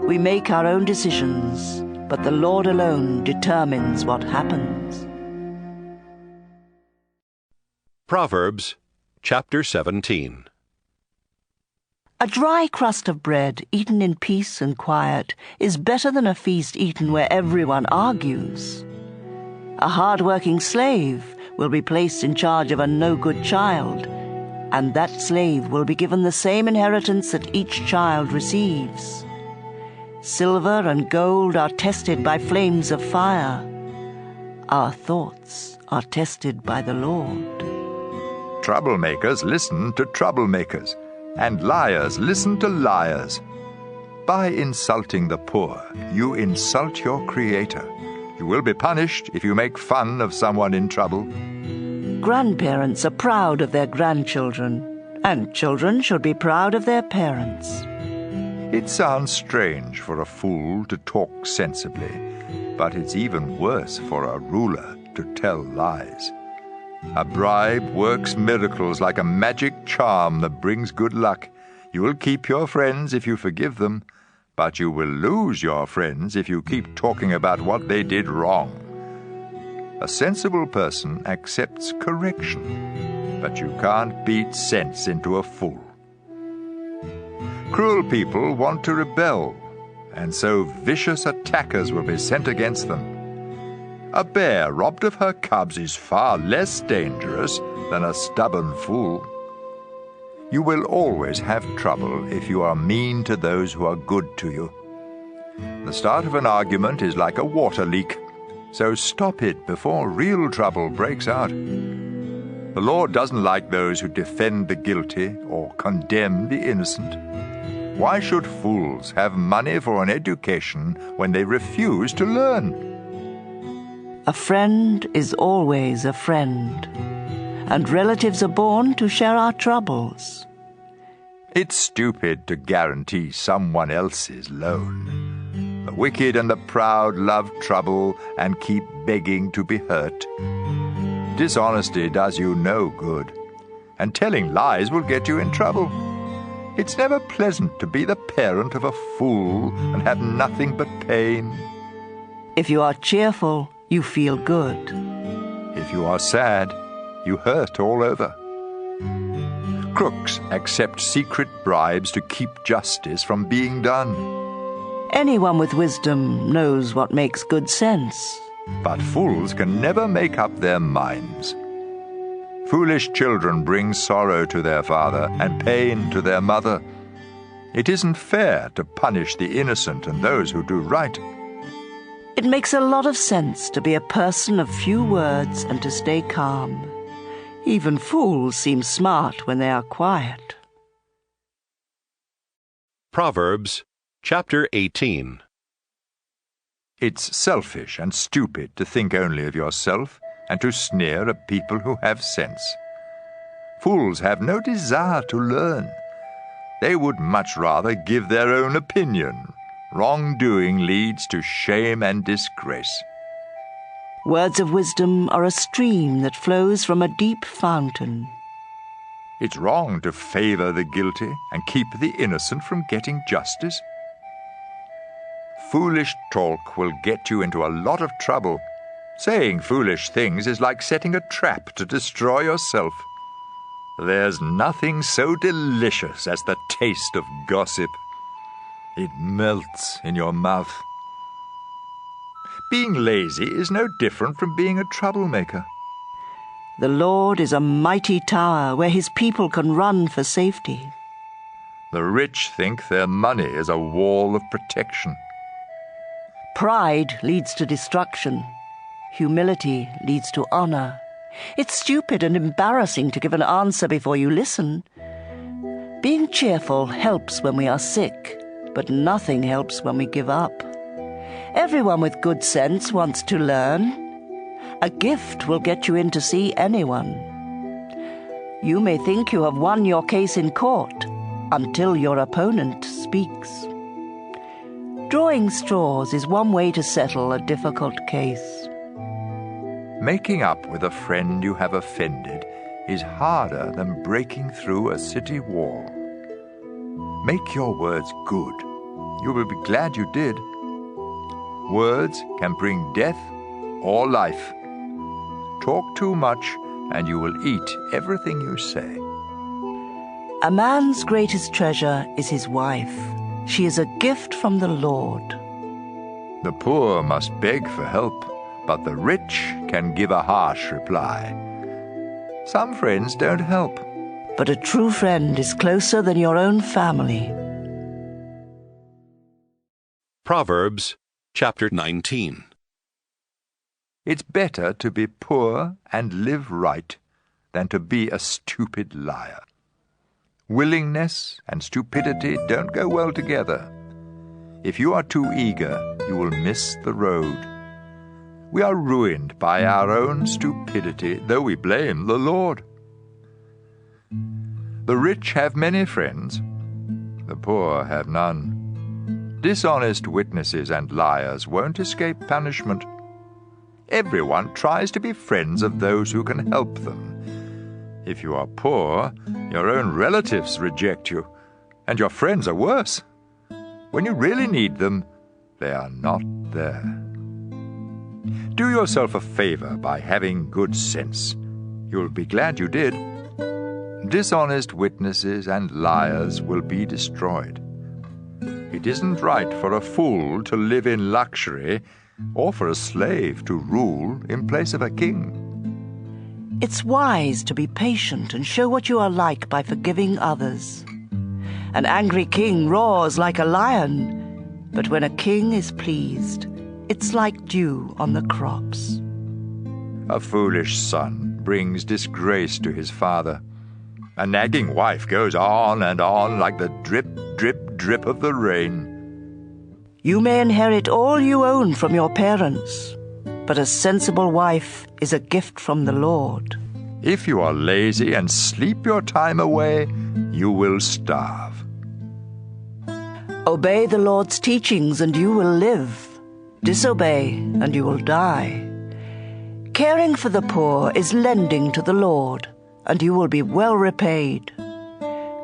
We make our own decisions, but the Lord alone determines what happens. Proverbs chapter 17. A dry crust of bread eaten in peace and quiet is better than a feast eaten where everyone argues. A hard-working slave will be placed in charge of a no-good child, and that slave will be given the same inheritance that each child receives. Silver and gold are tested by flames of fire. Our thoughts are tested by the Lord. Troublemakers listen to troublemakers, and liars listen to liars. By insulting the poor, you insult your Creator. You will be punished if you make fun of someone in trouble. Grandparents are proud of their grandchildren, and children should be proud of their parents. It sounds strange for a fool to talk sensibly, but it's even worse for a ruler to tell lies. A bribe works miracles like a magic charm that brings good luck. You will keep your friends if you forgive them, but you will lose your friends if you keep talking about what they did wrong. A sensible person accepts correction, but you can't beat sense into a fool. Cruel people want to rebel, and so vicious attackers will be sent against them. A bear robbed of her cubs is far less dangerous than a stubborn fool. You will always have trouble if you are mean to those who are good to you. The start of an argument is like a water leak, so stop it before real trouble breaks out. The Lord doesn't like those who defend the guilty or condemn the innocent. Why should fools have money for an education when they refuse to learn? A friend is always a friend, and relatives are born to share our troubles. It's stupid to guarantee someone else's loan. The wicked and the proud love trouble and keep begging to be hurt. Dishonesty does you no good, and telling lies will get you in trouble. It's never pleasant to be the parent of a fool and have nothing but pain. If you are cheerful, you feel good. If you are sad, you hurt all over. Crooks accept secret bribes to keep justice from being done. Anyone with wisdom knows what makes good sense. But fools can never make up their minds. Foolish children bring sorrow to their father and pain to their mother. It isn't fair to punish the innocent and those who do right. It makes a lot of sense to be a person of few words and to stay calm. Even fools seem smart when they are quiet. Proverbs chapter 18. It's selfish and stupid to think only of yourself and to sneer at people who have sense. Fools have no desire to learn. They would much rather give their own opinion. Wrongdoing leads to shame and disgrace. Words of wisdom are a stream that flows from a deep fountain. It's wrong to favor the guilty and keep the innocent from getting justice. Foolish talk will get you into a lot of trouble. Saying foolish things is like setting a trap to destroy yourself. There's nothing so delicious as the taste of gossip. It melts in your mouth. Being lazy is no different from being a troublemaker. The Lord is a mighty tower where his people can run for safety. The rich think their money is a wall of protection. Pride leads to destruction. Humility leads to honor. It's stupid and embarrassing to give an answer before you listen. Being cheerful helps when we are sick, but nothing helps when we give up. Everyone with good sense wants to learn. A gift will get you in to see anyone. You may think you have won your case in court until your opponent speaks. Drawing straws is one way to settle a difficult case. Making up with a friend you have offended is harder than breaking through a city wall. Make your words good. You will be glad you did. Words can bring death or life. Talk too much and you will eat everything you say. A man's greatest treasure is his wife. She is a gift from the Lord. The poor must beg for help, but the rich can give a harsh reply. Some friends don't help. But a true friend is closer than your own family. Proverbs chapter 19. It's better to be poor and live right than to be a stupid liar. Willingness and stupidity don't go well together. If you are too eager, you will miss the road. We are ruined by our own stupidity, though we blame the Lord. The rich have many friends, the poor have none. Dishonest witnesses and liars won't escape punishment. Everyone tries to be friends of those who can help them. If you are poor, your own relatives reject you, and your friends are worse. When you really need them, they are not there. Do yourself a favor by having good sense. You'll be glad you did. Dishonest witnesses and liars will be destroyed. It isn't right for a fool to live in luxury or for a slave to rule in place of a king. It's wise to be patient and show what you are like by forgiving others. An angry king roars like a lion, but when a king is pleased, it's like dew on the crops. A foolish son brings disgrace to his father. A nagging wife goes on and on like the drip, drip, drip of the rain. You may inherit all you own from your parents, but a sensible wife is a gift from the Lord. If you are lazy and sleep your time away, you will starve. Obey the Lord's teachings and you will live. Disobey and you will die. Caring for the poor is lending to the Lord, and you will be well repaid.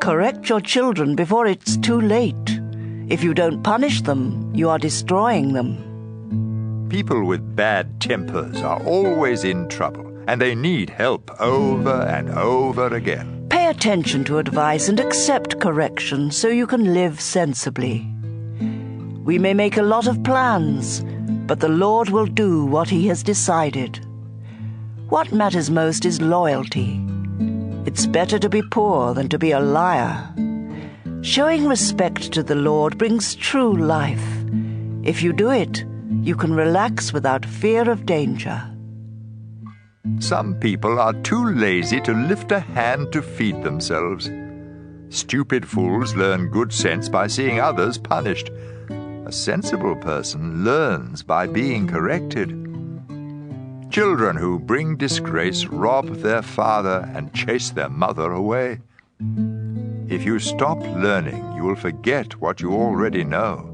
Correct your children before it's too late. If you don't punish them, you are destroying them. People with bad tempers are always in trouble, and they need help over and over again. Pay attention to advice and accept correction so you can live sensibly. We may make a lot of plans, but the Lord will do what He has decided. What matters most is loyalty. It's better to be poor than to be a liar. Showing respect to the Lord brings true life. If you do it, you can relax without fear of danger. Some people are too lazy to lift a hand to feed themselves. Stupid fools learn good sense by seeing others punished. A sensible person learns by being corrected. Children who bring disgrace rob their father and chase their mother away. If you stop learning, you will forget what you already know.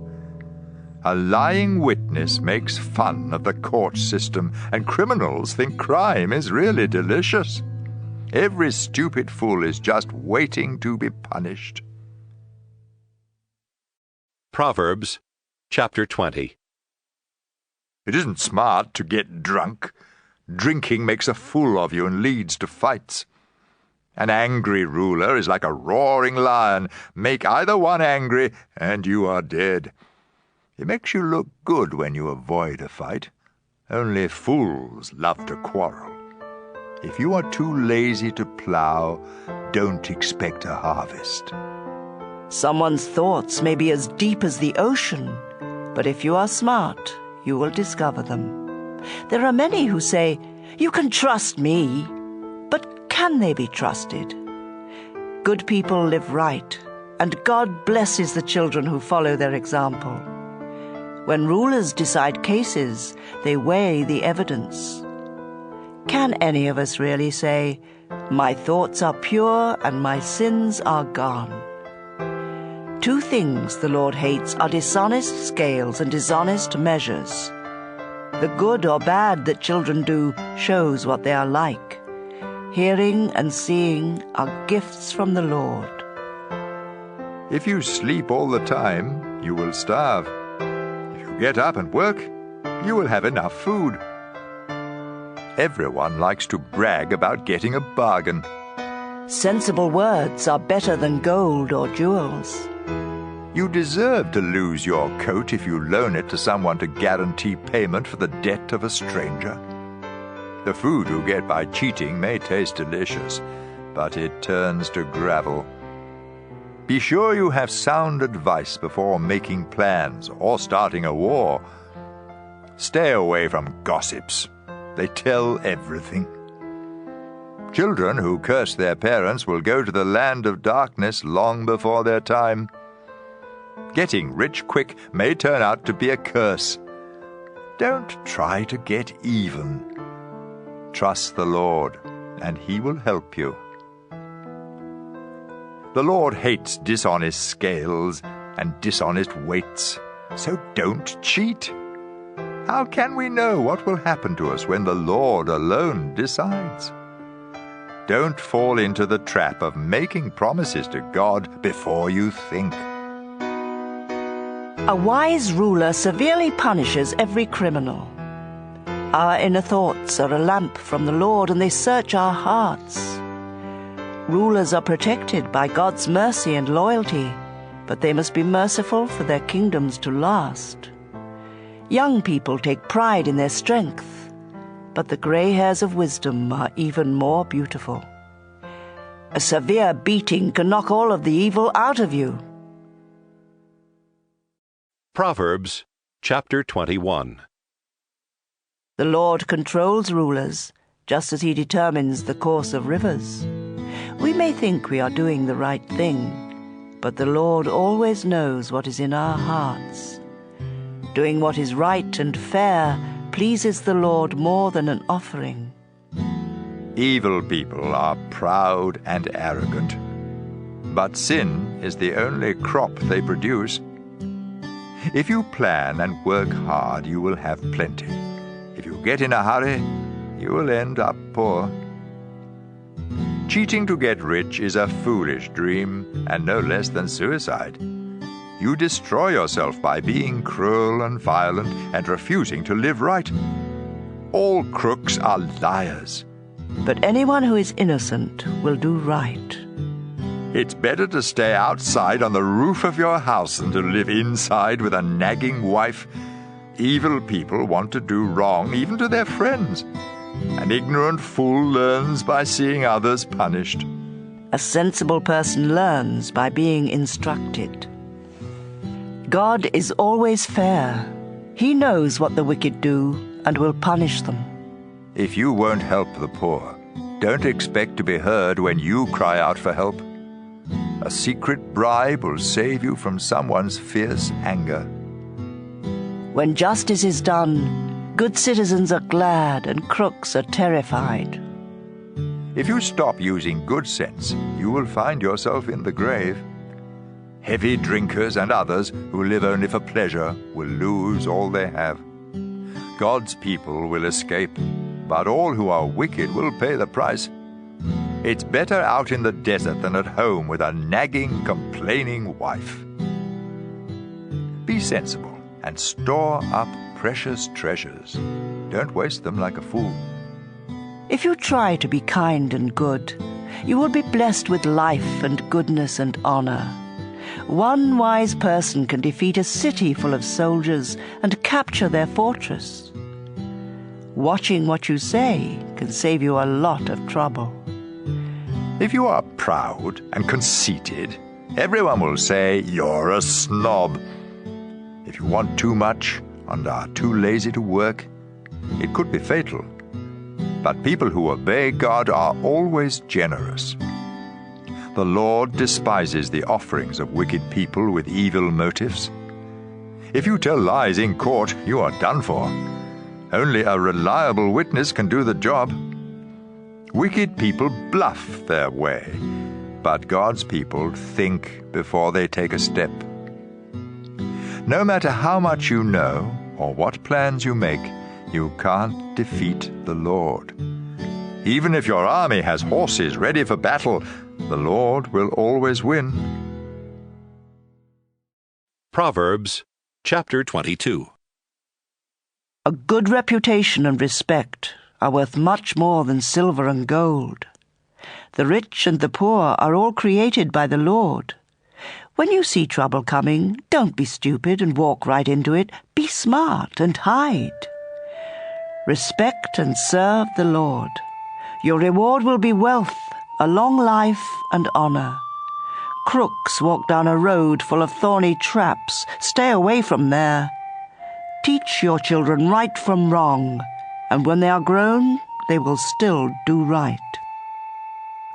A lying witness makes fun of the court system, and criminals think crime is really delicious. Every stupid fool is just waiting to be punished. Proverbs chapter 20. It isn't smart to get drunk. Drinking makes a fool of you and leads to fights. An angry ruler is like a roaring lion. Make either one angry, and you are dead. It makes you look good when you avoid a fight. Only fools love to quarrel. If you are too lazy to plow, don't expect a harvest. Someone's thoughts may be as deep as the ocean, but if you are smart, you will discover them. There are many who say, "You can trust me," but can they be trusted? Good people live right, and God blesses the children who follow their example. When rulers decide cases, they weigh the evidence. Can any of us really say, "My thoughts are pure and my sins are gone"? Two things the Lord hates are dishonest scales and dishonest measures. The good or bad that children do shows what they are like. Hearing and seeing are gifts from the Lord. If you sleep all the time, you will starve. If you get up and work, you will have enough food. Everyone likes to brag about getting a bargain. Sensible words are better than gold or jewels. You deserve to lose your coat if you loan it to someone to guarantee payment for the debt of a stranger. The food you get by cheating may taste delicious, but it turns to gravel. Be sure you have sound advice before making plans or starting a war. Stay away from gossips. They tell everything. Children who curse their parents will go to the land of darkness long before their time. Getting rich quick may turn out to be a curse. Don't try to get even. Trust the Lord, and He will help you. The Lord hates dishonest scales and dishonest weights, so don't cheat. How can we know what will happen to us when the Lord alone decides? Don't fall into the trap of making promises to God before you think. A wise ruler severely punishes every criminal. Our inner thoughts are a lamp from the Lord, and they search our hearts. Rulers are protected by God's mercy and loyalty, but they must be merciful for their kingdoms to last. Young people take pride in their strength, but the gray hairs of wisdom are even more beautiful. A severe beating can knock all of the evil out of you. Proverbs chapter 21. The Lord controls rulers, just as he determines the course of rivers. We may think we are doing the right thing, but the Lord always knows what is in our hearts. Doing what is right and fair pleases the Lord more than an offering. Evil people are proud and arrogant, but sin is the only crop they produce. If you plan and work hard, you will have plenty. If you get in a hurry, you will end up poor. Cheating to get rich is a foolish dream, and no less than suicide. You destroy yourself by being cruel and violent and refusing to live right. All crooks are liars. But anyone who is innocent will do right. It's better to stay outside on the roof of your house than to live inside with a nagging wife. Evil people want to do wrong even to their friends. An ignorant fool learns by seeing others punished. A sensible person learns by being instructed. God is always fair. He knows what the wicked do and will punish them. If you won't help the poor, don't expect to be heard when you cry out for help. A secret bribe will save you from someone's fierce anger. When justice is done, good citizens are glad and crooks are terrified. If you stop using good sense, you will find yourself in the grave. Heavy drinkers and others who live only for pleasure will lose all they have. God's people will escape, but all who are wicked will pay the price. It's better out in the desert than at home with a nagging, complaining wife. Be sensible and store up precious treasures. Don't waste them like a fool. If you try to be kind and good, you will be blessed with life and goodness and honor. One wise person can defeat a city full of soldiers and capture their fortress. Watching what you say can save you a lot of trouble. If you are proud and conceited, everyone will say you're a snob. If you want too much and are too lazy to work, it could be fatal. But people who obey God are always generous. The Lord despises the offerings of wicked people with evil motives. If you tell lies in court, you are done for. Only a reliable witness can do the job. Wicked people bluff their way, but God's people think before they take a step. No matter how much you know or what plans you make, you can't defeat the Lord. Even if your army has horses ready for battle, the Lord will always win. Proverbs chapter 22. A good reputation and respect are worth much more than silver and gold. The rich and the poor are all created by the Lord. When you see trouble coming, don't be stupid and walk right into it. Be smart and hide. Respect and serve the Lord. Your reward will be wealth, a long life and honor. Crooks walk down a road full of thorny traps. Stay away from there. Teach your children right from wrong, and when they are grown, they will still do right.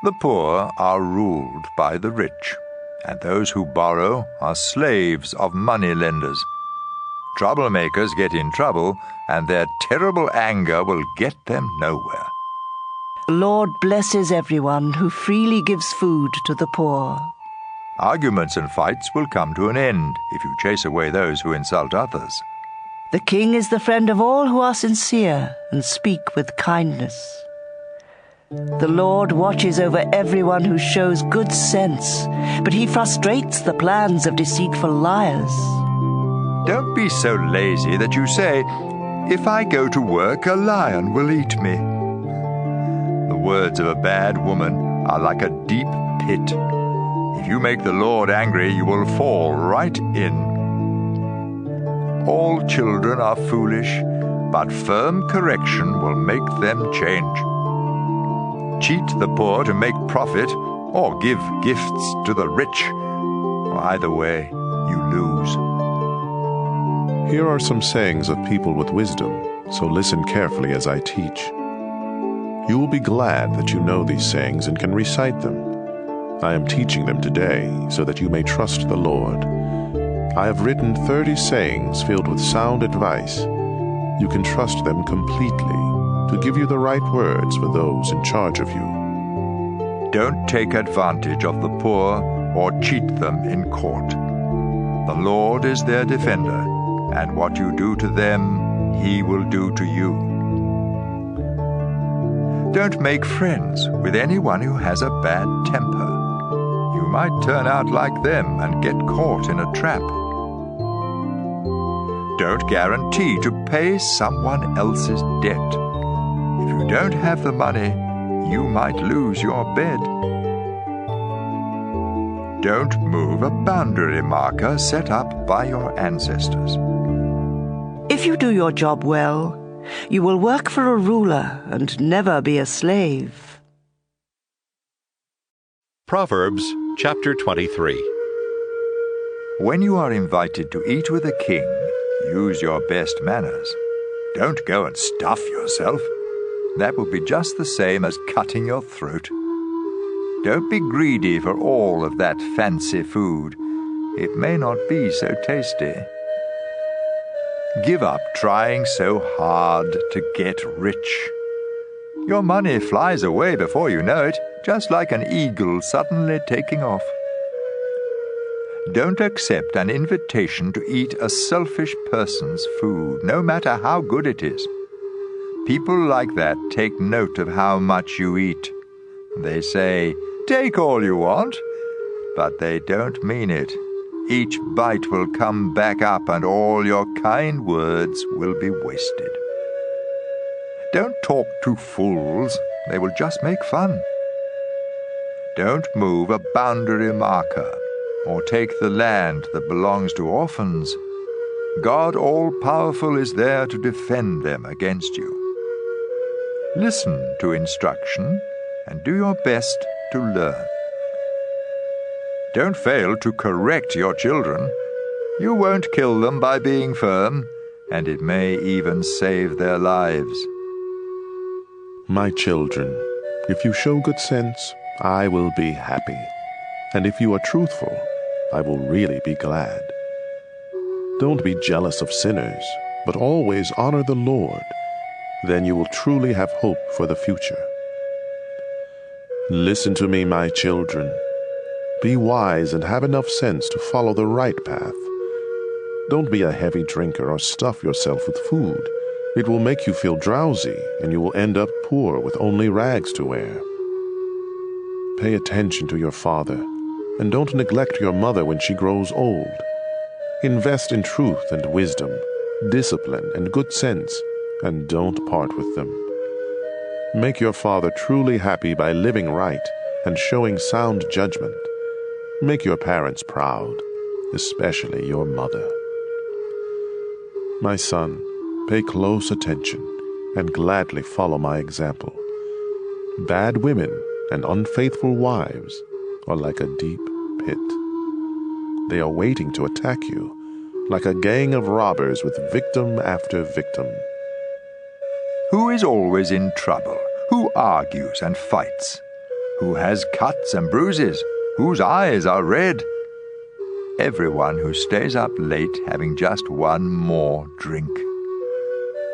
The poor are ruled by the rich, and those who borrow are slaves of moneylenders. Troublemakers get in trouble, and their terrible anger will get them nowhere. The Lord blesses everyone who freely gives food to the poor. Arguments and fights will come to an end if you chase away those who insult others. The king is the friend of all who are sincere and speak with kindness. The Lord watches over everyone who shows good sense, but he frustrates the plans of deceitful liars. Don't be so lazy that you say, "If I go to work, a lion will eat me." The words of a bad woman are like a deep pit. If you make the Lord angry, you will fall right in. All children are foolish, but firm correction will make them change. Cheat the poor to make profit, or give gifts to the rich. Either way, you lose. Here are some sayings of people with wisdom, so listen carefully as I teach. You will be glad that you know these sayings and can recite them. I am teaching them today so that you may trust the Lord. I have written 30 sayings filled with sound advice. You can trust them completely to give you the right words for those in charge of you. Don't take advantage of the poor or cheat them in court. The Lord is their defender, and what you do to them, He will do to you. Don't make friends with anyone who has a bad temper. You might turn out like them and get caught in a trap. Don't guarantee to pay someone else's debt. If you don't have the money, you might lose your bed. Don't move a boundary marker set up by your ancestors. If you do your job well, you will work for a ruler and never be a slave. Proverbs chapter 23. When you are invited to eat with a king, use your best manners. Don't go and stuff yourself. That will be just the same as cutting your throat. Don't be greedy for all of that fancy food. It may not be so tasty. Give up trying so hard to get rich. Your money flies away before you know it, just like an eagle suddenly taking off. Don't accept an invitation to eat a selfish person's food, no matter how good it is. People like that take note of how much you eat. They say, "Take all you want," but they don't mean it. Each bite will come back up and all your kind words will be wasted. Don't talk to fools. They will just make fun. Don't move a boundary marker or take the land that belongs to orphans. God all-powerful is there to defend them against you. Listen to instruction and do your best to learn. Don't fail to correct your children. You won't kill them by being firm, and it may even save their lives. My children, if you show good sense, I will be happy. And if you are truthful, I will really be glad. Don't be jealous of sinners, but always honor the Lord. Then you will truly have hope for the future. Listen to me, my children. Be wise and have enough sense to follow the right path. Don't be a heavy drinker or stuff yourself with food. It will make you feel drowsy, and you will end up poor with only rags to wear. Pay attention to your father, and don't neglect your mother when she grows old. Invest in truth and wisdom, discipline and good sense, and don't part with them. Make your father truly happy by living right and showing sound judgment. Make your parents proud, especially your mother. My son, pay close attention and gladly follow my example. Bad women and unfaithful wives are like a deep pit. They are waiting to attack you, like a gang of robbers with victim after victim. Who is always in trouble? Who argues and fights? Who has cuts and bruises? Whose eyes are red? Everyone who stays up late having just one more drink.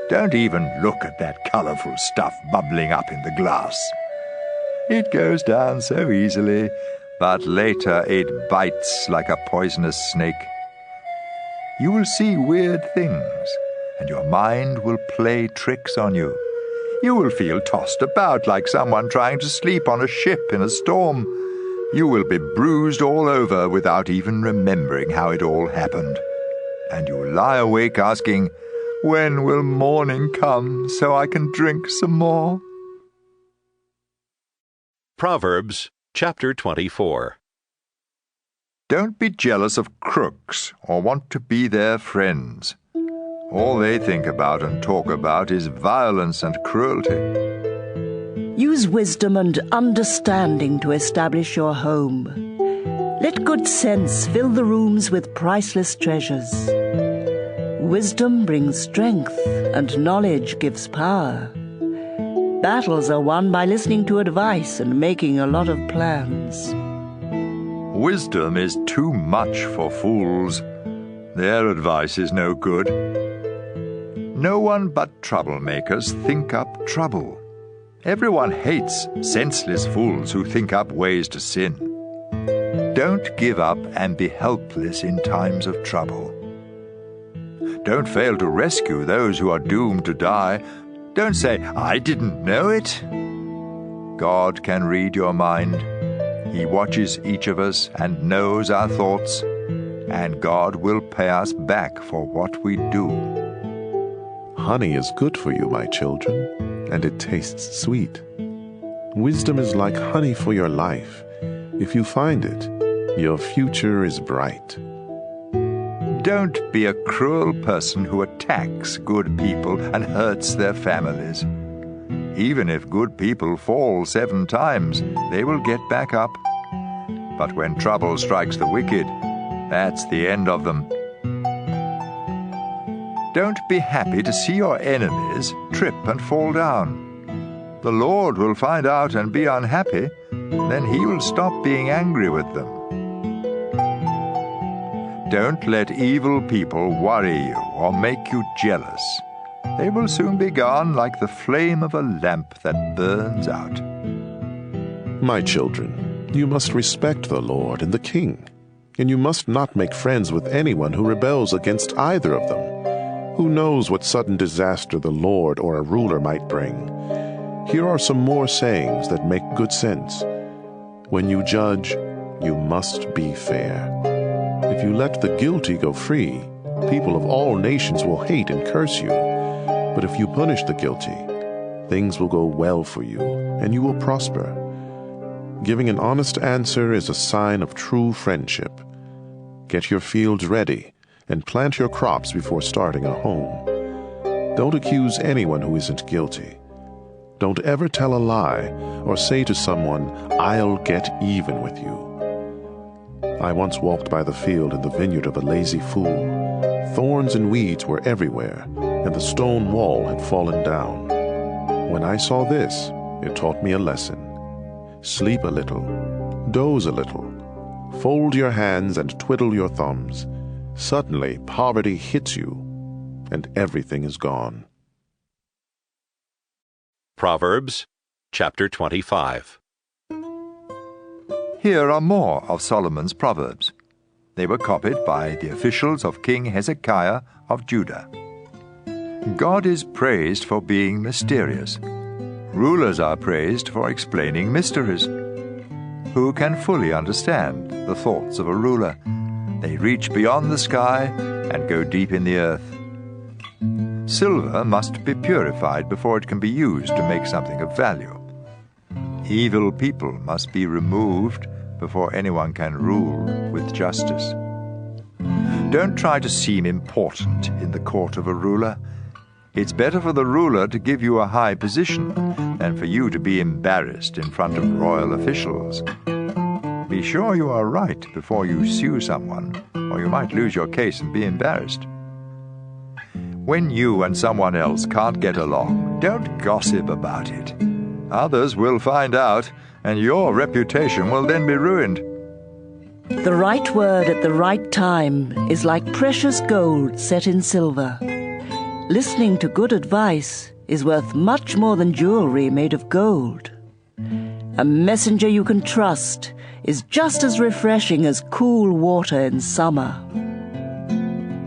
Don't even look at that colorful stuff bubbling up in the glass. It goes down so easily, but later it bites like a poisonous snake. You will see weird things, and your mind will play tricks on you. You will feel tossed about like someone trying to sleep on a ship in a storm. You will be bruised all over without even remembering how it all happened. And you will lie awake asking, "When will morning come so I can drink some more?" Proverbs chapter 24. Don't be jealous of crooks or want to be their friends. All they think about and talk about is violence and cruelty. Use wisdom and understanding to establish your home. Let good sense fill the rooms with priceless treasures. Wisdom brings strength, and knowledge gives power. Battles are won by listening to advice and making a lot of plans. Wisdom is too much for fools. Their advice is no good. No one but troublemakers think up trouble. Everyone hates senseless fools who think up ways to sin. Don't give up and be helpless in times of trouble. Don't fail to rescue those who are doomed to die. Don't say, "I didn't know it." God can read your mind. He watches each of us and knows our thoughts, and God will pay us back for what we do. Honey is good for you, my children, and it tastes sweet. Wisdom is like honey for your life. If you find it, your future is bright. Don't be a cruel person who attacks good people and hurts their families. Even if good people fall 7 times, they will get back up. But when trouble strikes the wicked, that's the end of them. Don't be happy to see your enemies trip and fall down. The Lord will find out and be unhappy, then He will stop being angry with them. Don't let evil people worry you or make you jealous. They will soon be gone like the flame of a lamp that burns out. My children, you must respect the Lord and the King, and you must not make friends with anyone who rebels against either of them. Who knows what sudden disaster the Lord or a ruler might bring? Here are some more sayings that make good sense. When you judge, you must be fair. If you let the guilty go free, people of all nations will hate and curse you. But if you punish the guilty, things will go well for you, and you will prosper. Giving an honest answer is a sign of true friendship. Get your fields ready and plant your crops before starting a home. Don't accuse anyone who isn't guilty. Don't ever tell a lie or say to someone, "I'll get even with you." I once walked by the field in the vineyard of a lazy fool. Thorns and weeds were everywhere, and the stone wall had fallen down. When I saw this, it taught me a lesson. Sleep a little, doze a little, fold your hands and twiddle your thumbs. Suddenly, poverty hits you, and everything is gone. Proverbs chapter 25. Here are more of Solomon's Proverbs. They were copied by the officials of King Hezekiah of Judah. God is praised for being mysterious. Rulers are praised for explaining mysteries. Who can fully understand the thoughts of a ruler? They reach beyond the sky and go deep in the earth. Silver must be purified before it can be used to make something of value. Evil people must be removed before anyone can rule with justice. Don't try to seem important in the court of a ruler. It's better for the ruler to give you a high position than for you to be embarrassed in front of royal officials. Be sure you are right before you sue someone, or you might lose your case and be embarrassed. When you and someone else can't get along, don't gossip about it. Others will find out, and your reputation will then be ruined. The right word at the right time is like precious gold set in silver. Listening to good advice is worth much more than jewelry made of gold. A messenger you can trust is just as refreshing as cool water in summer.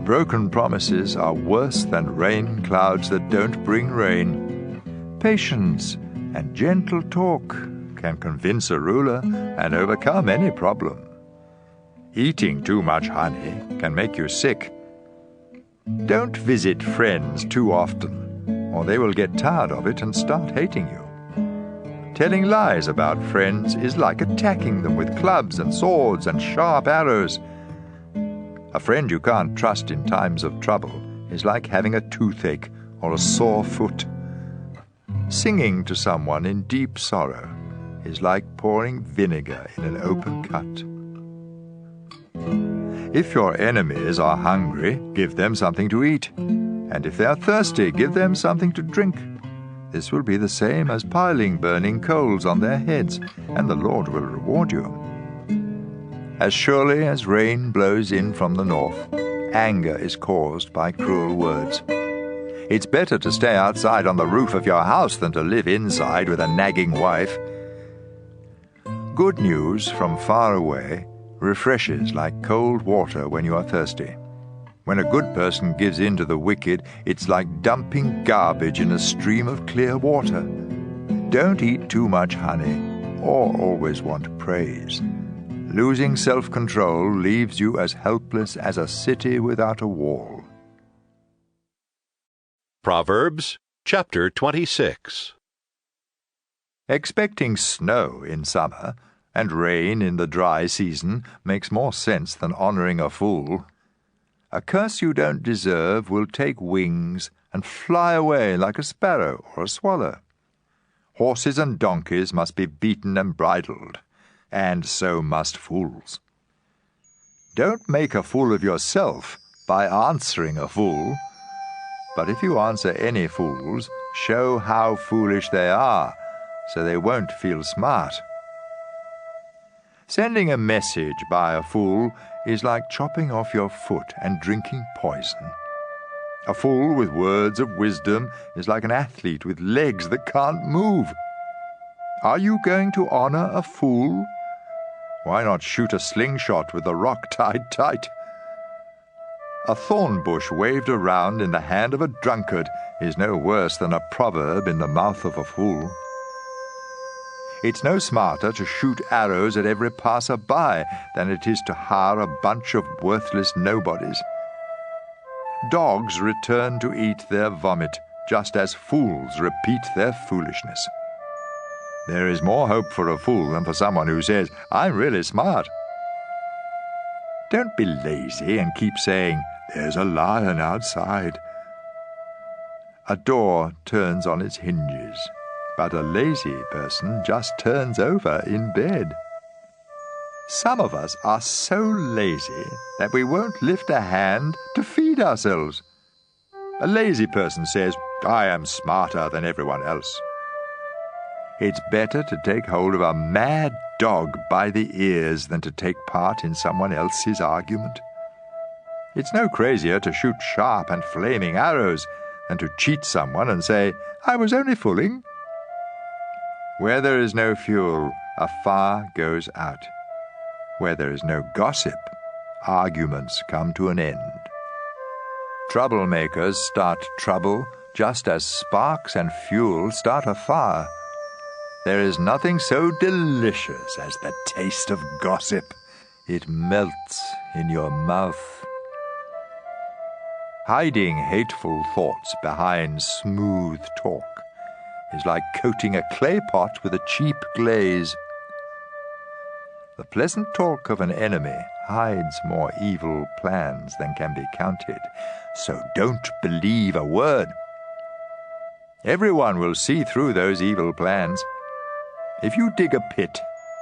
Broken promises are worse than rain clouds that don't bring rain. Patience and gentle talk can convince a ruler and overcome any problem. Eating too much honey can make you sick. Don't visit friends too often, or they will get tired of it and start hating you. Telling lies about friends is like attacking them with clubs and swords and sharp arrows. A friend you can't trust in times of trouble is like having a toothache or a sore foot. Singing to someone in deep sorrow is like pouring vinegar in an open cut. If your enemies are hungry, give them something to eat, and if they are thirsty, give them something to drink. This will be the same as piling burning coals on their heads, and the Lord will reward you. As surely as rain blows in from the north, anger is caused by cruel words. It's better to stay outside on the roof of your house than to live inside with a nagging wife. Good news from far away refreshes like cold water when you are thirsty. When a good person gives in to the wicked, it's like dumping garbage in a stream of clear water. Don't eat too much honey, or always want praise. Losing self-control leaves you as helpless as a city without a wall. Proverbs chapter 26. Expecting snow in summer and rain in the dry season makes more sense than honoring a fool. A curse you don't deserve will take wings and fly away like a sparrow or a swallow. Horses and donkeys must be beaten and bridled, and so must fools. Don't make a fool of yourself by answering a fool, but if you answer any fools, show how foolish they are, so they won't feel smart. Sending a message by a fool is like chopping off your foot and drinking poison. A fool with words of wisdom is like an athlete with legs that can't move. Are you going to honor a fool? Why not shoot a slingshot with the rock tied tight? A thorn bush waved around in the hand of a drunkard is no worse than a proverb in the mouth of a fool. It's no smarter to shoot arrows at every passer-by than it is to hire a bunch of worthless nobodies. Dogs return to eat their vomit, just as fools repeat their foolishness. There is more hope for a fool than for someone who says, "I'm really smart." Don't be lazy and keep saying, "There's a lion outside." A door turns on its hinges, but a lazy person just turns over in bed. Some of us are so lazy that we won't lift a hand to feed ourselves. A lazy person says, "I am smarter than everyone else." It's better to take hold of a mad dog by the ears than to take part in someone else's argument. It's no crazier to shoot sharp and flaming arrows than to cheat someone and say, "I was only fooling." Where there is no fuel, a fire goes out. Where there is no gossip, arguments come to an end. Troublemakers start trouble just as sparks and fuel start a fire. There is nothing so delicious as the taste of gossip. It melts in your mouth. Hiding hateful thoughts behind smooth talk is like coating a clay pot with a cheap glaze. The pleasant talk of an enemy hides more evil plans than can be counted, so don't believe a word. Everyone will see through those evil plans. If you dig a pit,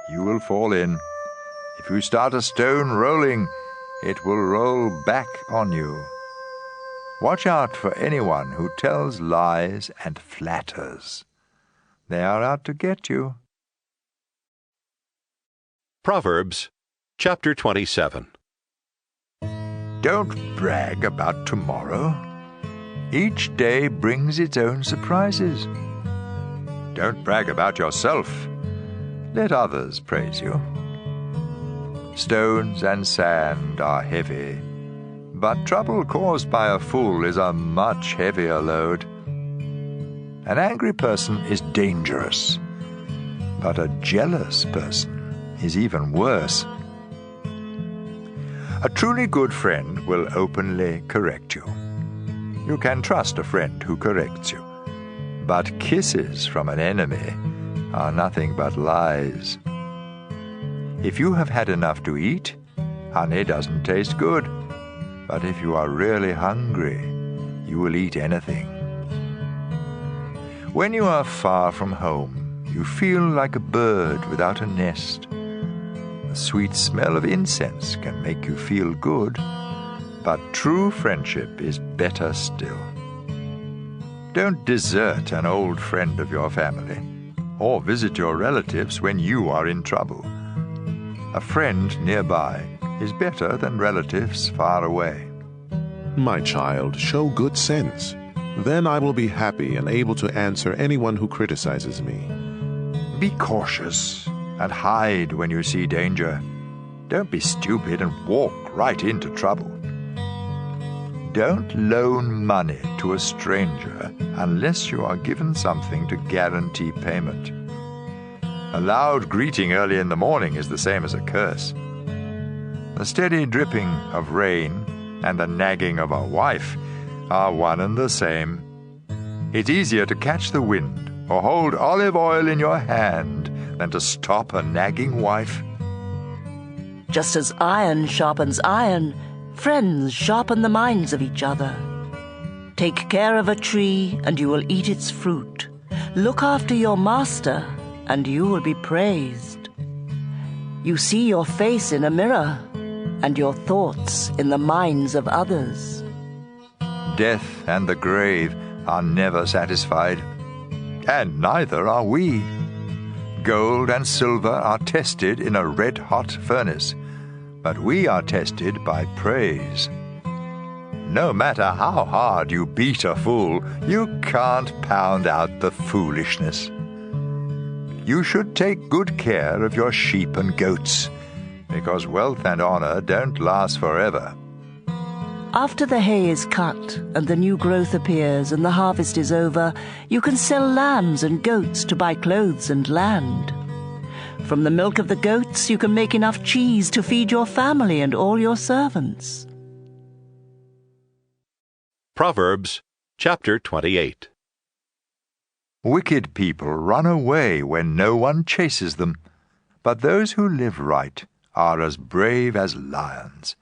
you will fall in. If you start a stone rolling, it will roll back on you. Watch out for anyone who tells lies and flatters. They are out to get you. Proverbs chapter 27. Don't brag about tomorrow. Each day brings its own surprises. Don't brag about yourself. Let others praise you. Stones and sand are heavy, but trouble caused by a fool is a much heavier load. An angry person is dangerous, but a jealous person is even worse. A truly good friend will openly correct you. You can trust a friend who corrects you, but kisses from an enemy are nothing but lies. If you have had enough to eat, honey doesn't taste good. But if you are really hungry, you will eat anything. When you are far from home, you feel like a bird without a nest. The sweet smell of incense can make you feel good, but true friendship is better still. Don't desert an old friend of your family, or visit your relatives when you are in trouble. A friend nearby is better than relatives far away. My child, show good sense. Then I will be happy and able to answer anyone who criticizes me. Be cautious and hide when you see danger. Don't be stupid and walk right into trouble. Don't loan money to a stranger unless you are given something to guarantee payment. A loud greeting early in the morning is the same as a curse. The steady dripping of rain and the nagging of a wife are one and the same. It's easier to catch the wind or hold olive oil in your hand than to stop a nagging wife. Just as iron sharpens iron, friends sharpen the minds of each other. Take care of a tree, and you will eat its fruit. Look after your master, and you will be praised. You see your face in a mirror, and your thoughts in the minds of others. Death and the grave are never satisfied, and neither are we. Gold and silver are tested in a red-hot furnace, but we are tested by praise. No matter how hard you beat a fool, you can't pound out the foolishness. You should take good care of your sheep and goats, because wealth and honor don't last forever. After the hay is cut and the new growth appears and the harvest is over, you can sell lambs and goats to buy clothes and land. From the milk of the goats you can make enough cheese to feed your family and all your servants. Proverbs chapter 28. Wicked people run away when no one chases them, but those who live right are as brave as lions.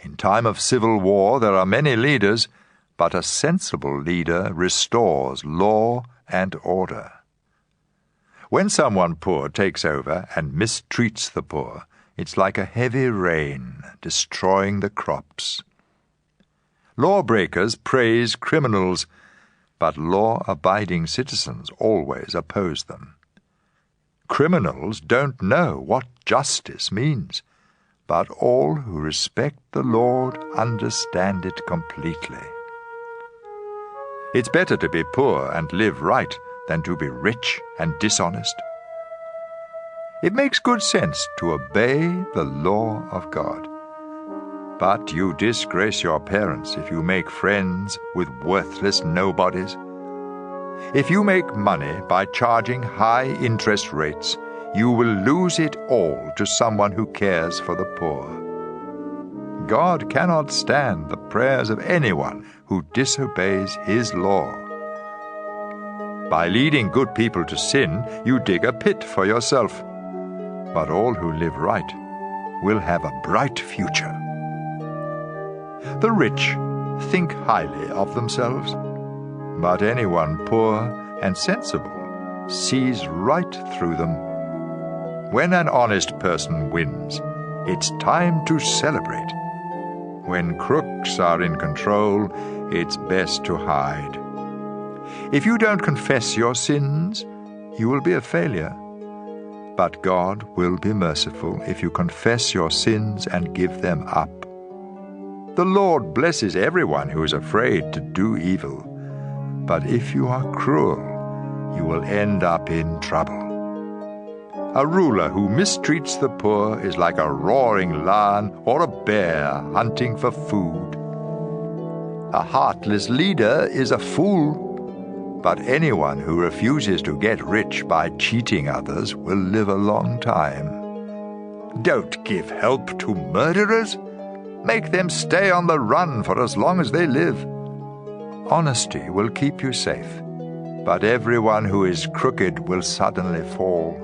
In time of civil war there are many leaders, but a sensible leader restores law and order. When someone poor takes over and mistreats the poor, it's like a heavy rain destroying the crops. Lawbreakers praise criminals, but law-abiding citizens always oppose them. Criminals don't know what justice means, but all who respect the Lord understand it completely. It's better to be poor and live right than to be rich and dishonest. It makes good sense to obey the law of God. But you disgrace your parents if you make friends with worthless nobodies. If you make money by charging high interest rates, you will lose it all to someone who cares for the poor. God cannot stand the prayers of anyone who disobeys His law. By leading good people to sin, you dig a pit for yourself. But all who live right will have a bright future. The rich think highly of themselves, but anyone poor and sensible sees right through them. When an honest person wins, it's time to celebrate. When crooks are in control, it's best to hide. If you don't confess your sins, you will be a failure. But God will be merciful if you confess your sins and give them up. The Lord blesses everyone who is afraid to do evil. But if you are cruel, you will end up in trouble. A ruler who mistreats the poor is like a roaring lion or a bear hunting for food. A heartless leader is a fool, but anyone who refuses to get rich by cheating others will live a long time. Don't give help to murderers. Make them stay on the run for as long as they live. Honesty will keep you safe. but everyone who is crooked will suddenly fall.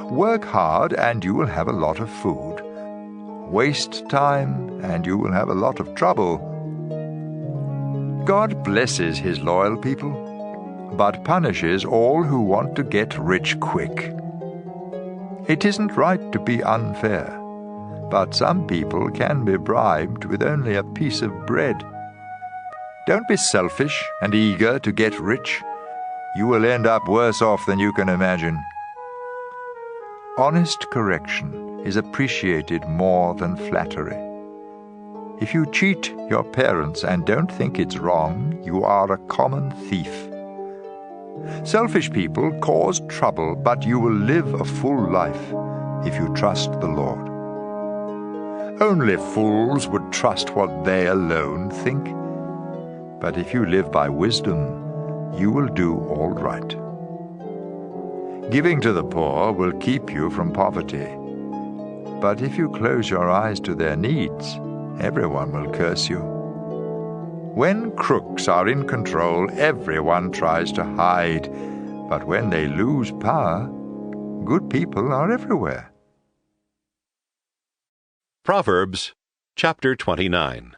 Work hard and you will have a lot of food. Waste time and you will have a lot of trouble. God blesses his loyal people, but punishes all who want to get rich quick. It isn't right to be unfair, but some people can be bribed with only a piece of bread. Don't be selfish and eager to get rich. You will end up worse off than you can imagine. Honest correction is appreciated more than flattery. If you cheat your parents and don't think it's wrong, you are a common thief. Selfish people cause trouble, but you will live a full life if you trust the Lord. Only fools would trust what they alone think. But if you live by wisdom, you will do all right. Giving to the poor will keep you from poverty. But if you close your eyes to their needs, everyone will curse you. When crooks are in control, everyone tries to hide. But when they lose power, good people are everywhere. Proverbs chapter 29.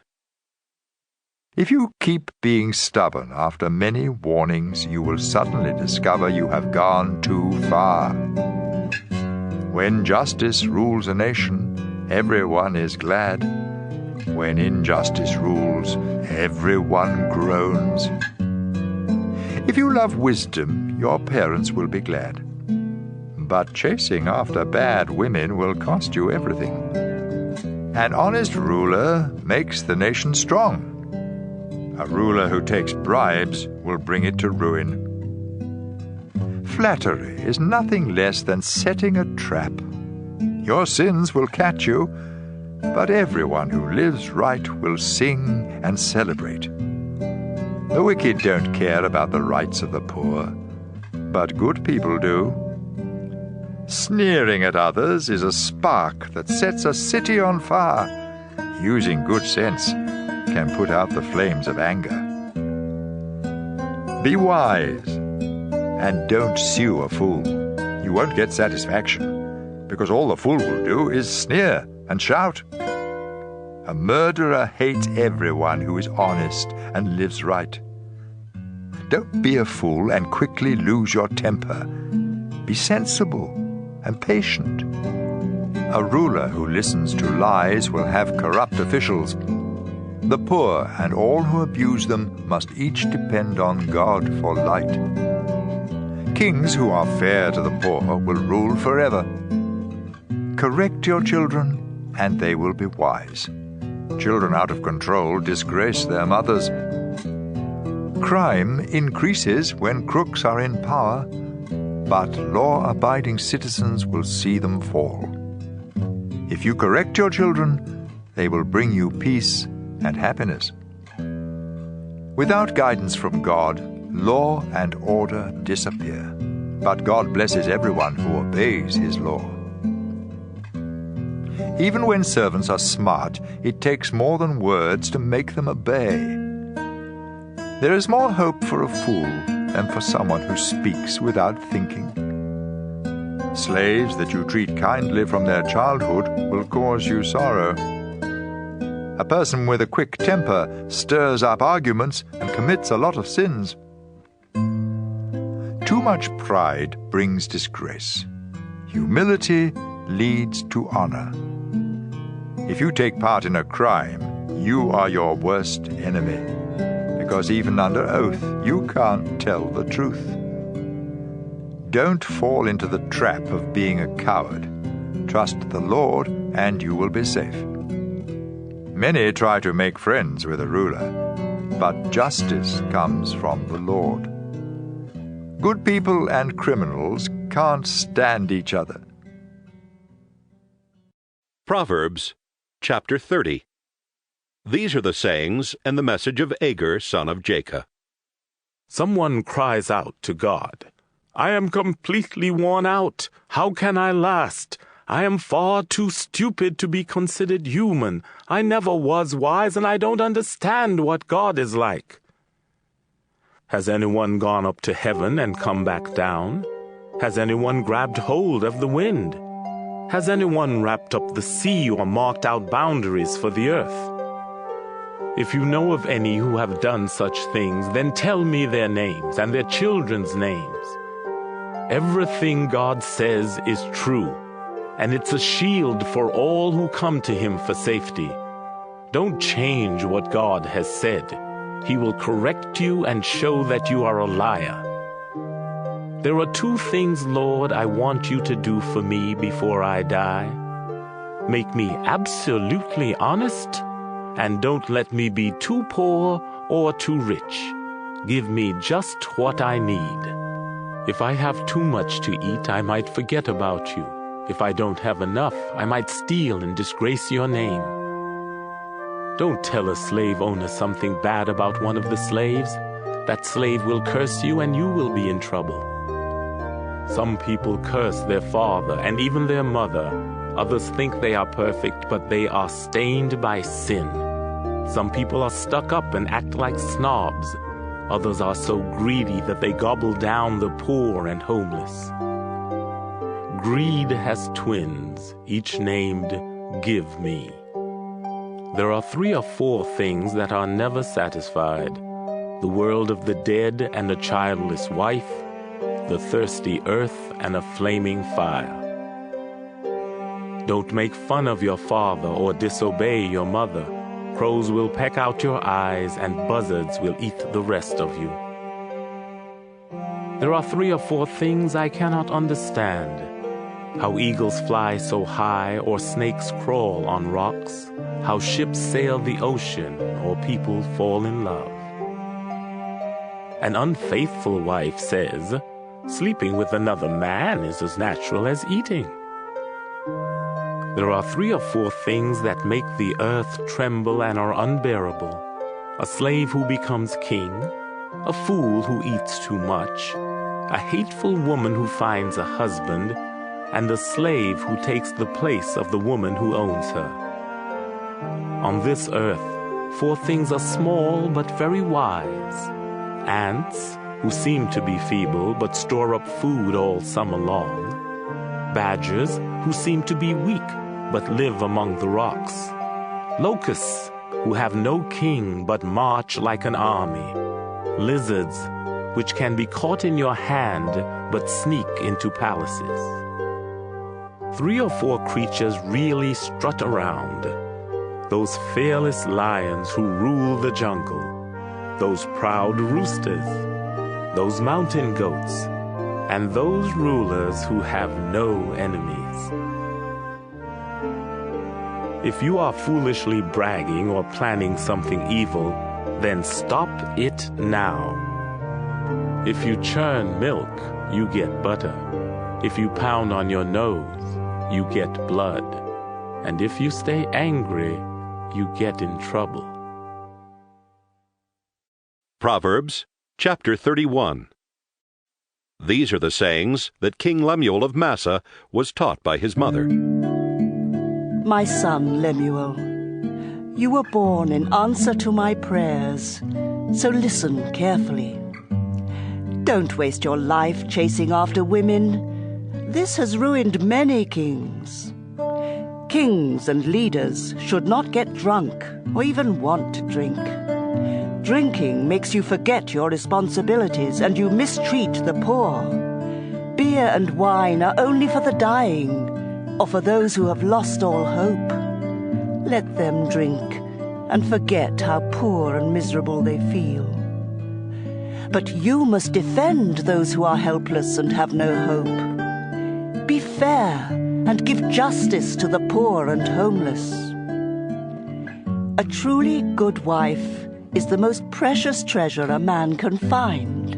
If you keep being stubborn after many warnings, you will suddenly discover you have gone too far. When justice rules a nation, everyone is glad. When injustice rules, everyone groans. If you love wisdom, your parents will be glad. But chasing after bad women will cost you everything. An honest ruler makes the nation strong. A ruler who takes bribes will bring it to ruin. Flattery is nothing less than setting a trap. Your sins will catch you, but everyone who lives right will sing and celebrate. The wicked don't care about the rights of the poor, but good people do. Sneering at others is a spark that sets a city on fire. Using good sense can put out the flames of anger. Be wise and don't sue a fool. You won't get satisfaction, because all the fool will do is sneer and shout. A murderer hates everyone who is honest and lives right. Don't be a fool and quickly lose your temper. Be sensible and patient. A ruler who listens to lies will have corrupt officials. The poor and all who abuse them must each depend on God for light. Kings who are fair to the poor will rule forever. Correct your children, and they will be wise. Children out of control disgrace their mothers. Crime increases when crooks are in power, but law-abiding citizens will see them fall. If you correct your children, they will bring you peace and happiness. Without guidance from God, law and order disappear, but God blesses everyone who obeys his law. Even when servants are smart, it takes more than words to make them obey. There is more hope for a fool than for someone who speaks without thinking. Slaves that you treat kindly from their childhood will cause you sorrow. A person with a quick temper stirs up arguments and commits a lot of sins. Too much pride brings disgrace. Humility leads to honor. If you take part in a crime, you are your worst enemy, because even under oath, you can't tell the truth. Don't fall into the trap of being a coward. Trust the Lord, and you will be safe. Many try to make friends with a ruler, but justice comes from the Lord. Good people and criminals can't stand each other. Proverbs chapter 30. These are the sayings and the message of Agur, son of Jacob. Someone cries out to God, "I am completely worn out. How can I last? I am far too stupid to be considered human. I never was wise, and I don't understand what God is like." Has anyone gone up to heaven and come back down? Has anyone grabbed hold of the wind? Has anyone wrapped up the sea or marked out boundaries for the earth? If you know of any who have done such things, then tell me their names and their children's names. Everything God says is true, and it's a shield for all who come to him for safety. Don't change what God has said. He will correct you and show that you are a liar. There are 2 things, Lord, I want you to do for me before I die. Make me absolutely honest, and don't let me be too poor or too rich. Give me just what I need. If I have too much to eat, I might forget about you. If I don't have enough, I might steal and disgrace your name. Don't tell a slave owner something bad about one of the slaves. That slave will curse you and you will be in trouble. Some people curse their father and even their mother. Others think they are perfect, but they are stained by sin. Some people are stuck up and act like snobs. Others are so greedy that they gobble down the poor and homeless. Greed has twins, each named Give Me. There are 3 or 4 things that are never satisfied: the world of the dead and a childless wife, the thirsty earth and a flaming fire. Don't make fun of your father or disobey your mother. Crows will peck out your eyes and buzzards will eat the rest of you. There are 3 or 4 things I cannot understand: how eagles fly so high or snakes crawl on rocks, how ships sail the ocean or people fall in love. An unfaithful wife says, sleeping with another man is as natural as eating. There are 3 or 4 things that make the earth tremble and are unbearable: a slave who becomes king, a fool who eats too much, a hateful woman who finds a husband, and a slave who takes the place of the woman who owns her. On this earth, 4 things are small but very wise: ants, who seem to be feeble but store up food all summer long; badgers, who seem to be weak but live among the rocks; locusts, who have no king but march like an army; lizards, which can be caught in your hand but sneak into palaces. 3 or 4 creatures really strut around: those fearless lions who rule the jungle, those proud roosters, those mountain goats, and those rulers who have no enemies. If you are foolishly bragging or planning something evil, then stop it now. If you churn milk, you get butter. If you pound on your nose, you get blood. And if you stay angry, you get in trouble. Proverbs chapter 31. These are the sayings that King Lemuel of Massa was taught by his mother. My son Lemuel, you were born in answer to my prayers, so listen carefully. Don't waste your life chasing after women. This has ruined many kings. Kings and leaders should not get drunk or even want to drink. Drinking makes you forget your responsibilities and you mistreat the poor. Beer and wine are only for the dying or for those who have lost all hope. Let them drink and forget how poor and miserable they feel. But you must defend those who are helpless and have no hope. Be fair and give justice to the poor and homeless. A truly good wife is the most precious treasure a man can find.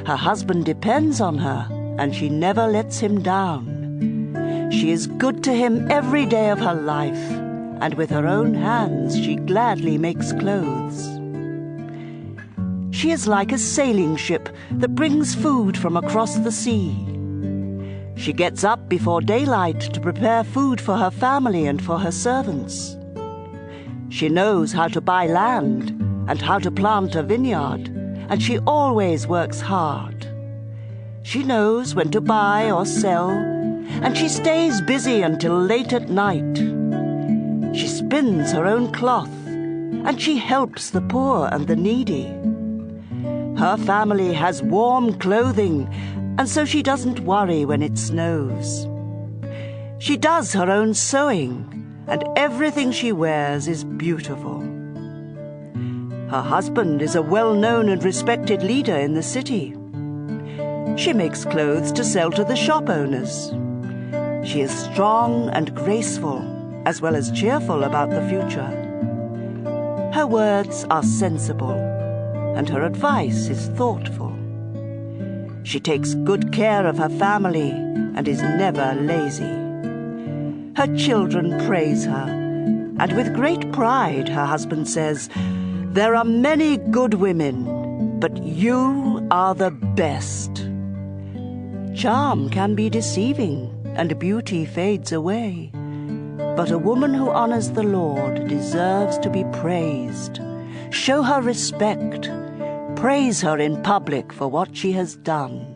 Her husband depends on her, and she never lets him down. She is good to him every day of her life, and with her own hands she gladly makes clothes. She is like a sailing ship that brings food from across the sea. She gets up before daylight to prepare food for her family and for her servants. She knows how to buy land and how to plant a vineyard, and she always works hard. She knows when to buy or sell, and she stays busy until late at night. She spins her own cloth, and she helps the poor and the needy. Her family has warm clothing, and so she doesn't worry when it snows. She does her own sewing, and everything she wears is beautiful. Her husband is a well-known and respected leader in the city. She makes clothes to sell to the shop owners. She is strong and graceful, as well as cheerful about the future. Her words are sensible, and her advice is thoughtful. She takes good care of her family and is never lazy. Her children praise her, and with great pride her husband says, "There are many good women, but you are the best." Charm can be deceiving, and beauty fades away. But a woman who honors the Lord deserves to be praised. Show her respect. Praise her in public for what she has done.